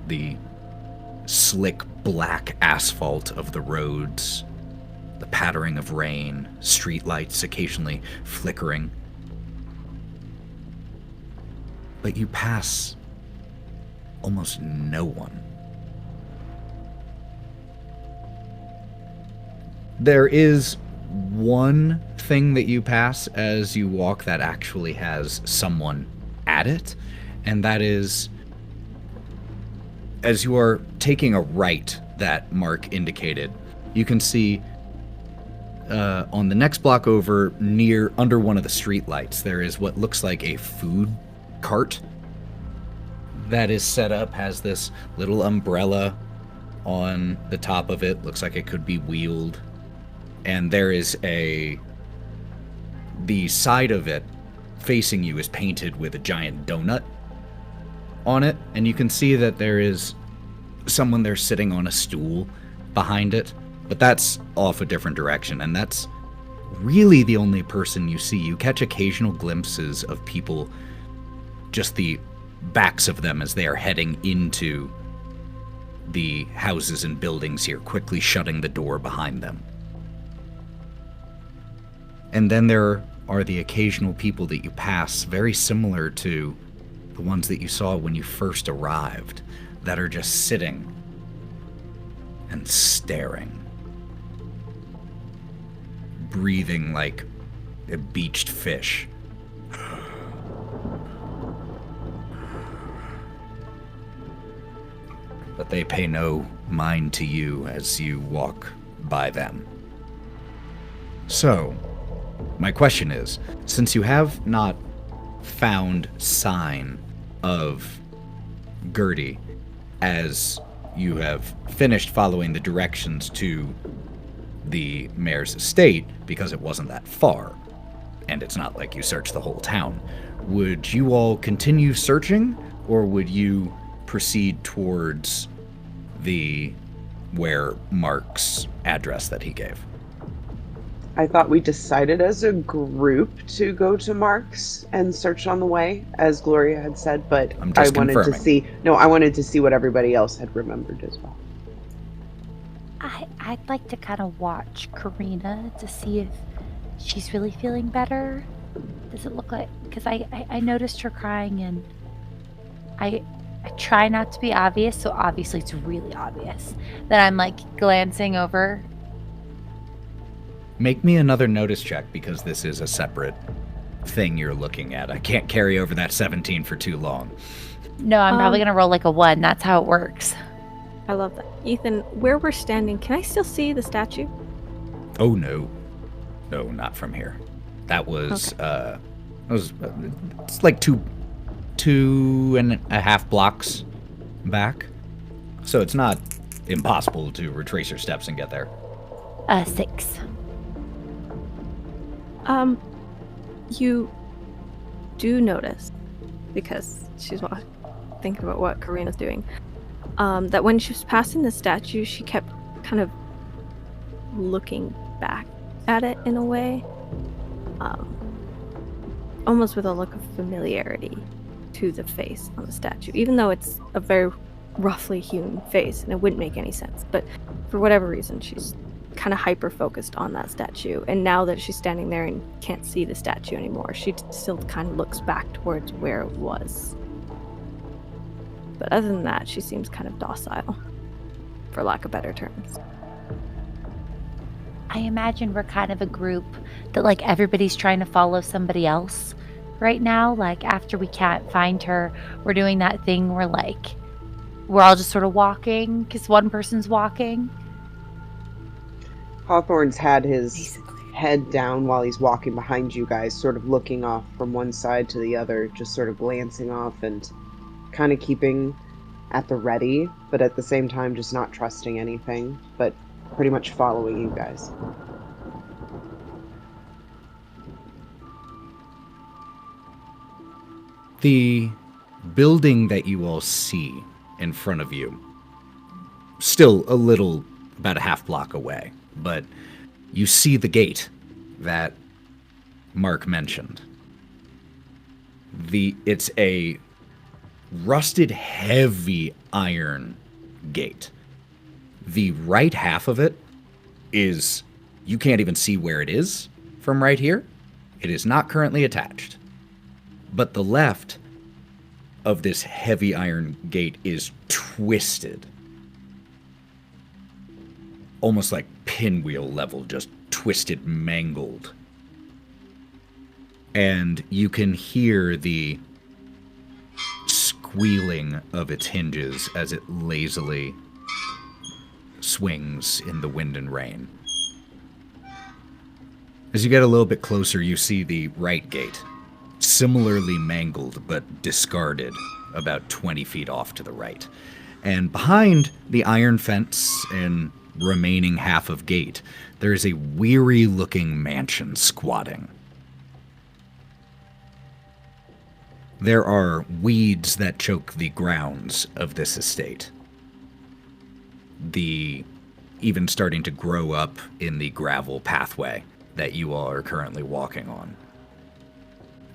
The slick black asphalt of the roads, the pattering of rain, streetlights occasionally flickering. But you pass almost no one. There is one thing that you pass as you walk that actually has someone at it, and that is, as you are taking a right that Mark indicated, you can see on the next block over, under one of the streetlights, there is what looks like a food cart that is set up, has this little umbrella on the top of it, looks like it could be wheeled. And there is the side of it facing you is painted with a giant donut on it, and you can see that there is someone there sitting on a stool behind it, But that's off a different direction, and that's really the only person you see. You catch occasional glimpses of people, just the backs of them as they are heading into the houses and buildings here, quickly shutting the door behind them. And then there are the occasional people that you pass, very similar to the ones that you saw when you first arrived, that are just sitting and staring, breathing like a beached fish. But they pay no mind to you as you walk by them. So, my question is, since you have not found sign of Gertie as you have finished following the directions to the mayor's estate, because it wasn't that far, and it's not like you searched the whole town, would you all continue searching, or would you proceed towards where Mark's address that he gave? I thought we decided as a group to go to Mark's and search on the way, as Gloria had said, but I'm just I wanted confirming. to see. No, I wanted to see what everybody else had remembered as well. I'd like to kind of watch Karina to see if she's really feeling better. Does it look like... Because I noticed her crying, and I try not to be obvious, so obviously it's really obvious that I'm, like, glancing over. Make me another notice check, because this is a separate thing you're looking at. I can't carry over that 17 for too long. No, I'm probably going to roll, like, a 1. That's how it works. I love that. Ethan, where we're standing, can I still see the statue? Oh, no. No, not from here. That was, it's like two and a half blocks back. So it's not impossible to retrace your steps and get there. 6. You do notice, because she's thinking about what Karina's doing, that when she was passing the statue, she kept kind of looking back at it in a way, almost with a look of familiarity to the face on the statue, even though it's a very roughly hewn face and it wouldn't make any sense. But for whatever reason, she's kind of hyper-focused on that statue, and now that she's standing there and can't see the statue anymore, she still kind of looks back towards where it was. But other than that, she seems kind of docile, for lack of better terms. I imagine we're kind of a group that, like, everybody's trying to follow somebody else right now. Like, after we can't find her, we're doing that thing where, like, we're all just sort of walking because one person's walking. Hawthorne's had his head down while he's walking behind you guys, sort of looking off from one side to the other, just sort of glancing off and kind of keeping at the ready, but at the same time just not trusting anything, but pretty much following you guys. The building that you all see in front of you, still a little, about a half block away, but you see the gate that Mark mentioned. It's a rusted, heavy iron gate. The right half of it is, you can't even see where it is from right here. It is not currently attached. But the left of this heavy iron gate is twisted. Almost like pinwheel level, just twisted, mangled. And you can hear the squealing of its hinges as it lazily swings in the wind and rain. As you get a little bit closer, you see the right gate, similarly mangled but discarded, about 20 feet off to the right. And behind the iron fence and remaining half of gate, there is a weary-looking mansion squatting. There are weeds that choke the grounds of this estate. The even starting to grow up in the gravel pathway that you all are currently walking on.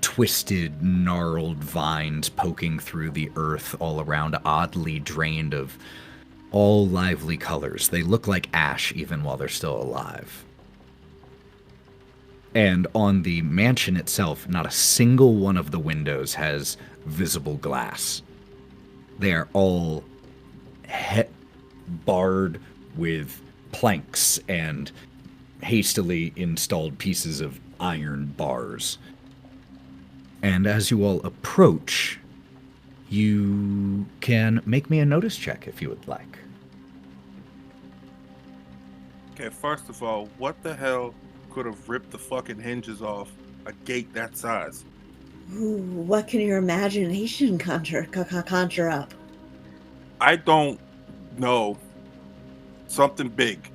Twisted, gnarled vines poking through the earth all around, oddly drained of all lively colors. They look like ash even while they're still alive. And on the mansion itself, not a single one of the windows has visible glass. They are all barred with planks and hastily installed pieces of iron bars. And as you all approach, you can make me a notice check if you would like. Okay, first of all, what the hell could have ripped the fucking hinges off a gate that size? Ooh, what can your imagination conjure up? I don't know. Something big.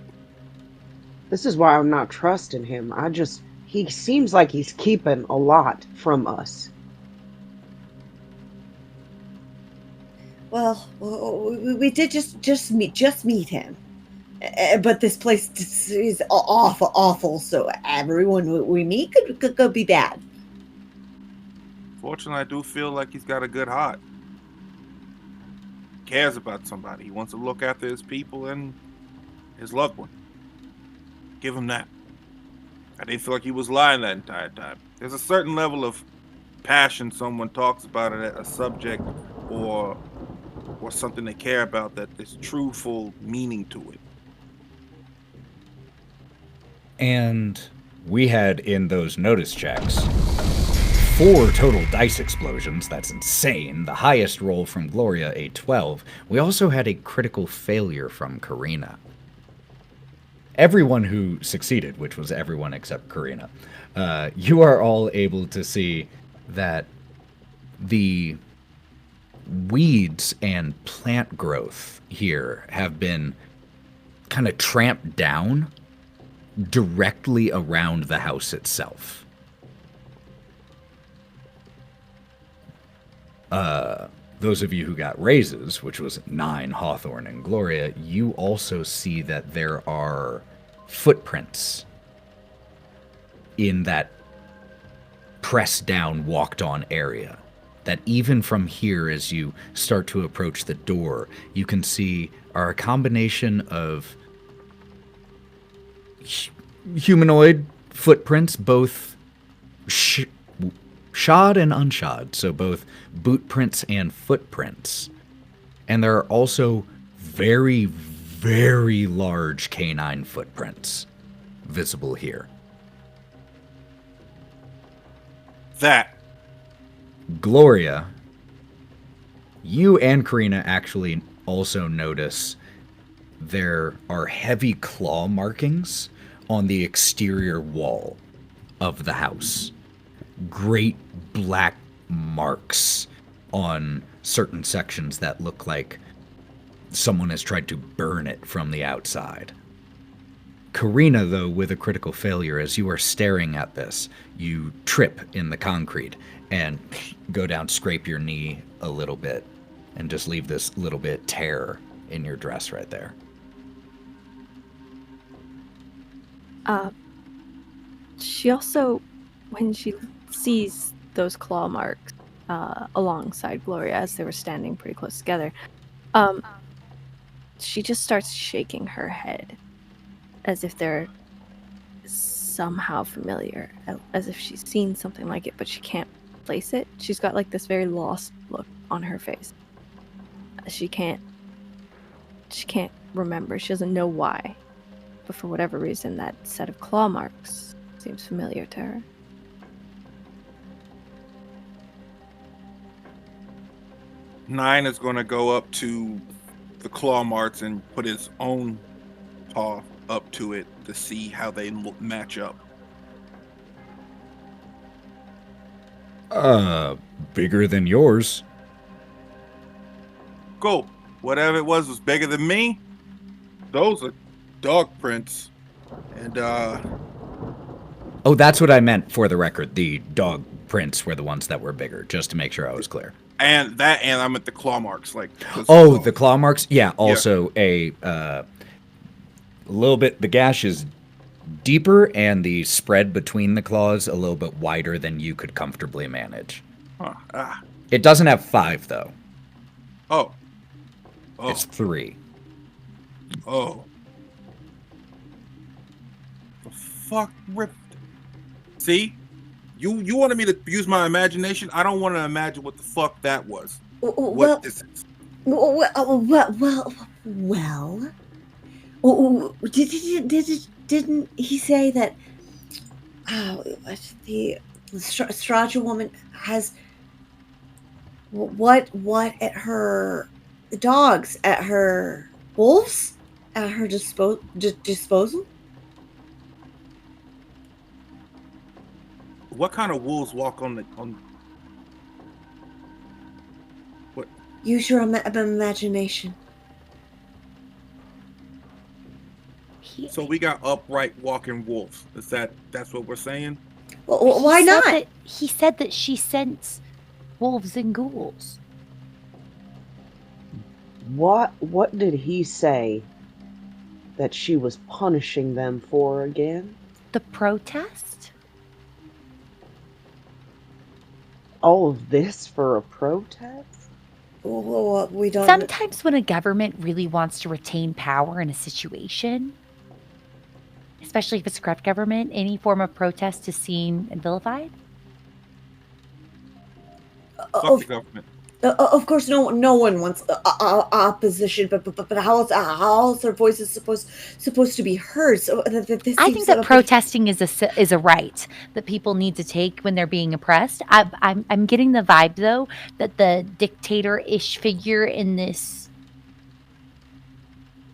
This is why I'm not trusting him. He seems like he's keeping a lot from us. Well, we did just meet him, but this place is awful. So everyone we meet could be bad. Fortunately, I do feel like he's got a good heart. He cares about somebody. He wants to look after his people and his loved one. Give him that. I didn't feel like he was lying that entire time. There's a certain level of passion someone talks about it, a subject or something they care about, that there's truthful meaning to it. And we had in those notice checks 4 total dice explosions. That's insane. The highest roll from Gloria, a 12. We also had a critical failure from Karina. Everyone who succeeded, which was everyone except Karina, you are all able to see that the weeds and plant growth here have been kind of tramped down directly around the house itself. Those of you who got raises, which was Nyne, Hawthorne, and Gloria, you also see that there are footprints in that pressed down, walked on area. That even from here, as you start to approach the door, you can see are a combination of humanoid footprints, both shod and unshod, so both boot prints and footprints. And there are also very, very large canine footprints visible here. That. Gloria, you and Karina actually also notice there are heavy claw markings on the exterior wall of the house. Great black marks on certain sections that look like someone has tried to burn it from the outside. Karina, though, with a critical failure, as you are staring at this, you trip in the concrete and go down, scrape your knee a little bit, and just leave this little bit tear in your dress right there. She also, when she sees those claw marks alongside Gloria as they were standing pretty close together, she just starts shaking her head as if they're somehow familiar, as if she's seen something like it, but she can't place it. She's got like this very lost look on her face. She can't remember. She doesn't know why, but for whatever reason, that set of claw marks seems familiar to her. Nyne is going to go up to the claw marks and put his own paw up to it to see how they match up. Bigger than yours. Go. Whatever it was bigger than me. Those are dog prints. And, Oh, that's what I meant for the record. The dog prints were the ones that were bigger, just to make sure I was clear. And I meant the claw marks. Like. Oh, the claw marks? Yeah, also a a little bit, the gash is deeper and the spread between the claws a little bit wider than you could comfortably manage. Huh. Ah. It doesn't have 5, though. Oh. It's 3. Oh. The fuck ripped. See? You wanted me to use my imagination? I don't want to imagine what the fuck that was. What this is. Didn't he say that the Strahd woman has what at her dogs, at her wolves, at her disposal? What kind of wolves walk on? What? Use your imagination. So we got upright walking wolves. That's what we're saying? Well, why not? He said that she sent wolves and ghouls. What did he say that she was punishing them for again? The protest? All of this for a protest? Well, we don't. Sometimes when a government really wants to retain power in a situation, especially if it's a corrupt government, any form of protest is seen and vilified. Fuck the government. Of course, no one wants opposition, but how else their voice is supposed to be heard? So I think that protesting is a right that people need to take when they're being oppressed. I'm getting the vibe though that the dictator-ish figure in this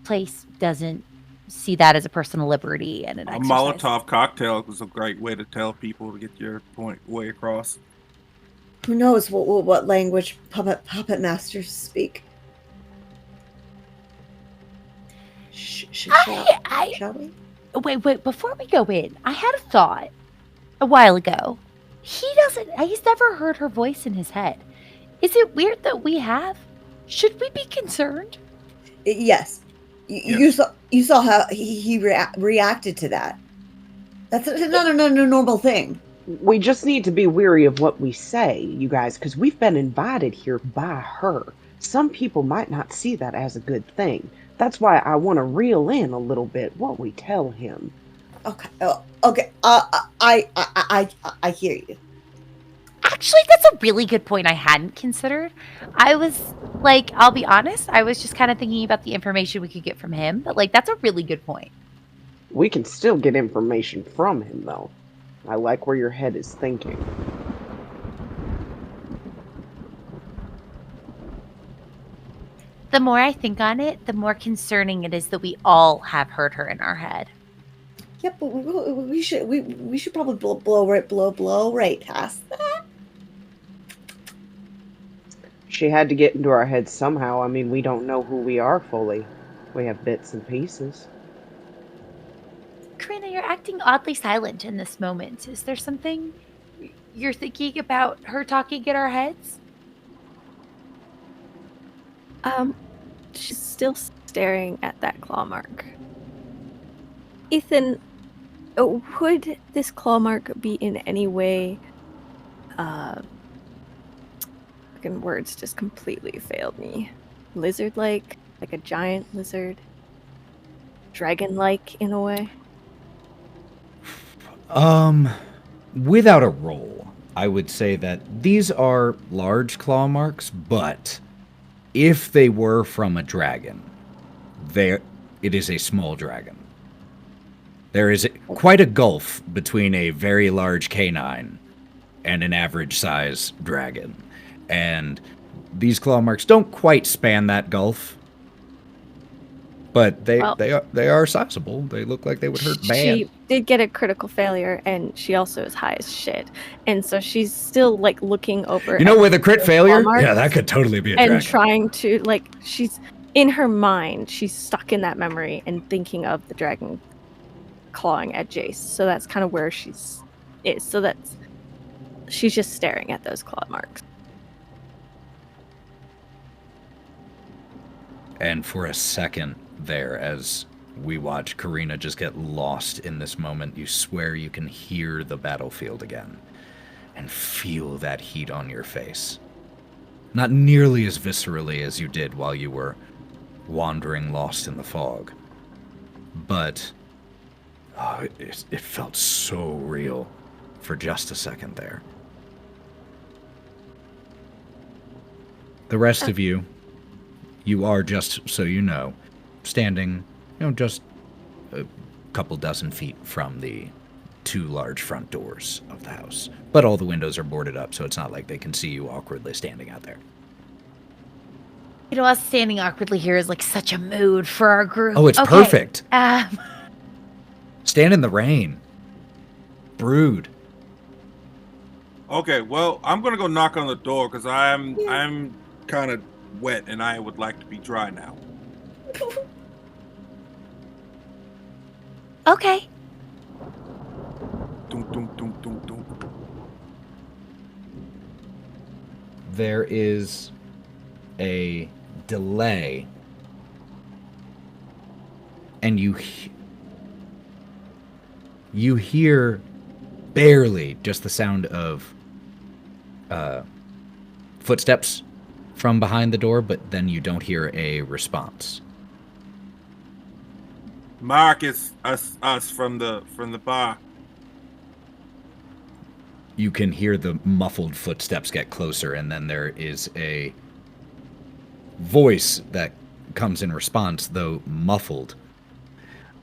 place doesn't see that as a personal liberty and an exercise. A Molotov cocktail was a great way to tell people to get your point way across. Who knows what language puppet masters speak? Shall we? Wait, before we go in, I had a thought a while ago. He's never heard her voice in his head. Is it weird that we have? Should we be concerned? Yes. You saw how he reacted to that. That's not a normal thing. We just need to be weary of what we say, you guys, because we've been invited here by her. Some people might not see that as a good thing. That's why I want to reel in a little bit what we tell him. Okay. Okay. I hear you. Actually, that's a really good point I hadn't considered. I was like, I'll be honest, I was just kind of thinking about the information we could get from him, but like, that's a really good point. We can still get information from him, though. I like where your head is thinking. The more I think on it, the more concerning it is that we all have heard her in our head. Yep, but we should probably blow right past that. She had to get into our heads somehow. I mean, we don't know who we are fully. We have bits and pieces. Karina, you're acting oddly silent in this moment. Is there something you're thinking about her talking in our heads? She's still staring at that claw mark. Ethan, would this claw mark be in any way, fucking words just completely failed me. Lizard-like? Like a giant lizard? Dragon-like in a way? Without a roll, I would say that these are large claw marks, but if they were from a dragon, it is a small dragon. There is quite a gulf between a very large canine and an average size dragon. And these claw marks don't quite span that gulf. But they are sizable. They look like they would hurt bad. She did get a critical failure, and she also is high as shit. And so she's still, like, looking over... You know, with a crit failure? Yeah, that could totally be a dragon. And trying to, like, she's... In her mind, she's stuck in that memory and thinking of the dragon clawing at Jace. So that's kind of where she's... So that's... She's just staring at those claw marks. And for a second there, as we watch Karina just get lost in this moment. You swear you can hear the battlefield again and feel that heat on your face. Not nearly as viscerally as you did while you were wandering lost in the fog, but it felt so real for just a second there. The rest of you are, just so you know, standing, just a couple dozen feet from the 2 large front doors of the house. But all the windows are boarded up, so it's not like they can see you awkwardly standing out there. Us standing awkwardly here is like such a mood for our group. Oh, it's okay. Perfect. Stand in the rain. Brood. Okay, well, I'm gonna go knock on the door because I'm kind of wet and I would like to be dry now. Okay. Dunk, dunk, dunk, dunk, dunk. There is a delay, and you hear barely just the sound of footsteps from behind the door, but then you don't hear a response. Mark, it's us from the bar. You can hear the muffled footsteps get closer, and then there is a voice that comes in response, though muffled.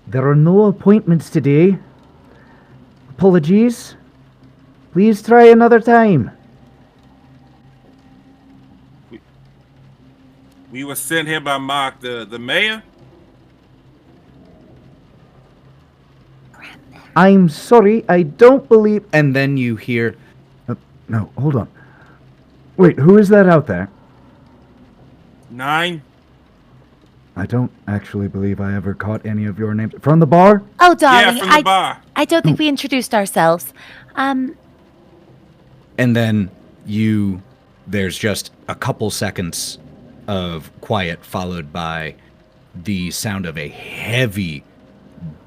There are no appointments today. Apologies. Please try another time. We were sent here by Mark, the mayor. I'm sorry, I don't believe... And then you hear... No, hold on. Wait, who is that out there? Nyne. I don't actually believe I ever caught any of your names. From the bar? Oh, darling, Yeah, from the bar. I don't think we introduced ourselves. And then there's just a couple seconds of quiet, followed by the sound of a heavy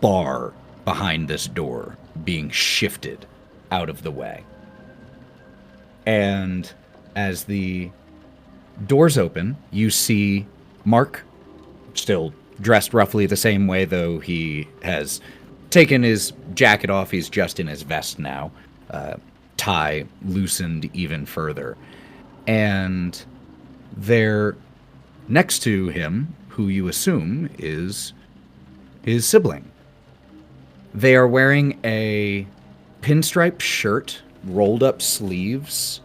bar behind this door being shifted out of the way. And as the doors open, you see Mark, still dressed roughly the same way, though he has taken his jacket off. He's just in his vest now, tie loosened even further. And there, next to him, who you assume is his sibling. They are wearing a pinstripe shirt, rolled up sleeves.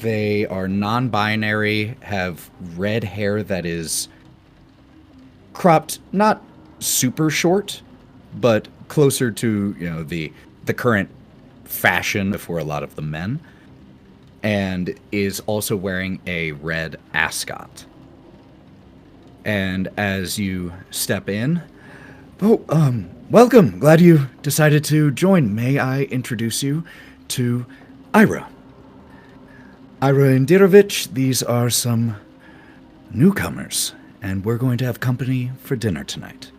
They are non-binary, have red hair that is cropped, not super short, but closer to, the current fashion for a lot of the men, and is also wearing a red ascot. And as you step in, welcome. Glad you decided to join. May I introduce you to Ira? Ira Indirovich, these are some newcomers, and we're going to have company for dinner tonight.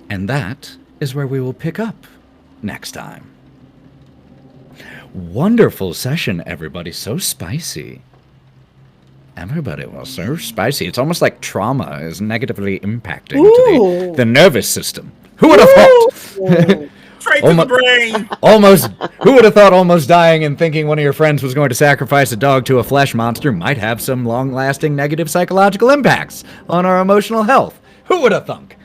And that is where we will pick up next time. Wonderful session, everybody. So spicy. Everybody was so spicy. It's almost like trauma is negatively impacting to the nervous system. Who would have thought? Straight to the brain. Who would have thought almost dying and thinking one of your friends was going to sacrifice a dog to a flesh monster might have some long-lasting negative psychological impacts on our emotional health? Who would have thunk?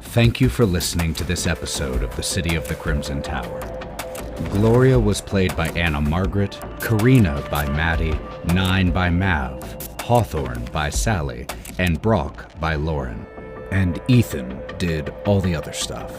Thank you for listening to this episode of The City of the Crimson Tower. Gloria was played by Anna Margaret, Karina by Maddie, Nyne by Mav, Hawthorne by Sally, and Brawk by Lauren. And Ethan did all the other stuff.